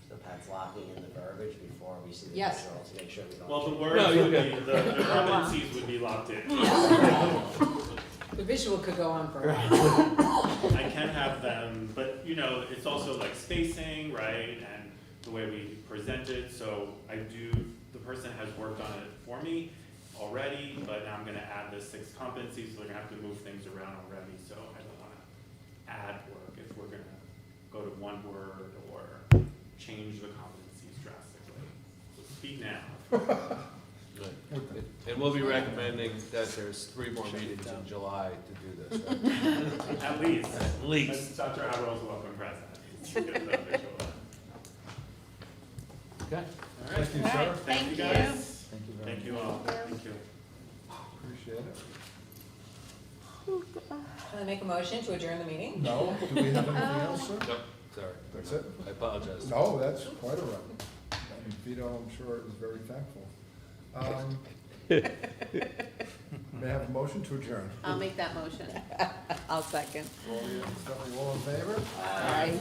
So Pat's locking in the verbiage before we see the
Yes.
visual to make sure we don't.
Well, the
change
words
No,
would
you
be, the competencies would be locked in.
The visual could go on for a
Right.
while.
I can have them, but you know, it's also like spacing, right, and the way we present it, so the person has worked on it for me already, but now I'm gonna add the 6 competencies, so we're gonna have to move things around already, so I don't wanna add work if we're gonna go to one word or change the competencies drastically. So speak now.
And we'll be recommending that there's 3 more meetings in July to do this, right?
At least.
At least.
Dr. Haverhill's welcome present.
Okay.
All right.
Thank you,
All
sir.
right.
Thank you
Thank
guys.
Thank you very
Thank you all. Thank you.
Appreciate it.
Can I make a motion to adjourn the meeting?
No, do we have anything else, sir?
Nope, sorry.
That's it?
I apologize.
No, that's quite a run. And Vito, I'm sure, is very thankful. May I have a motion to adjourn?
I'll make that motion.
I'll second.
All in favor?
Aye.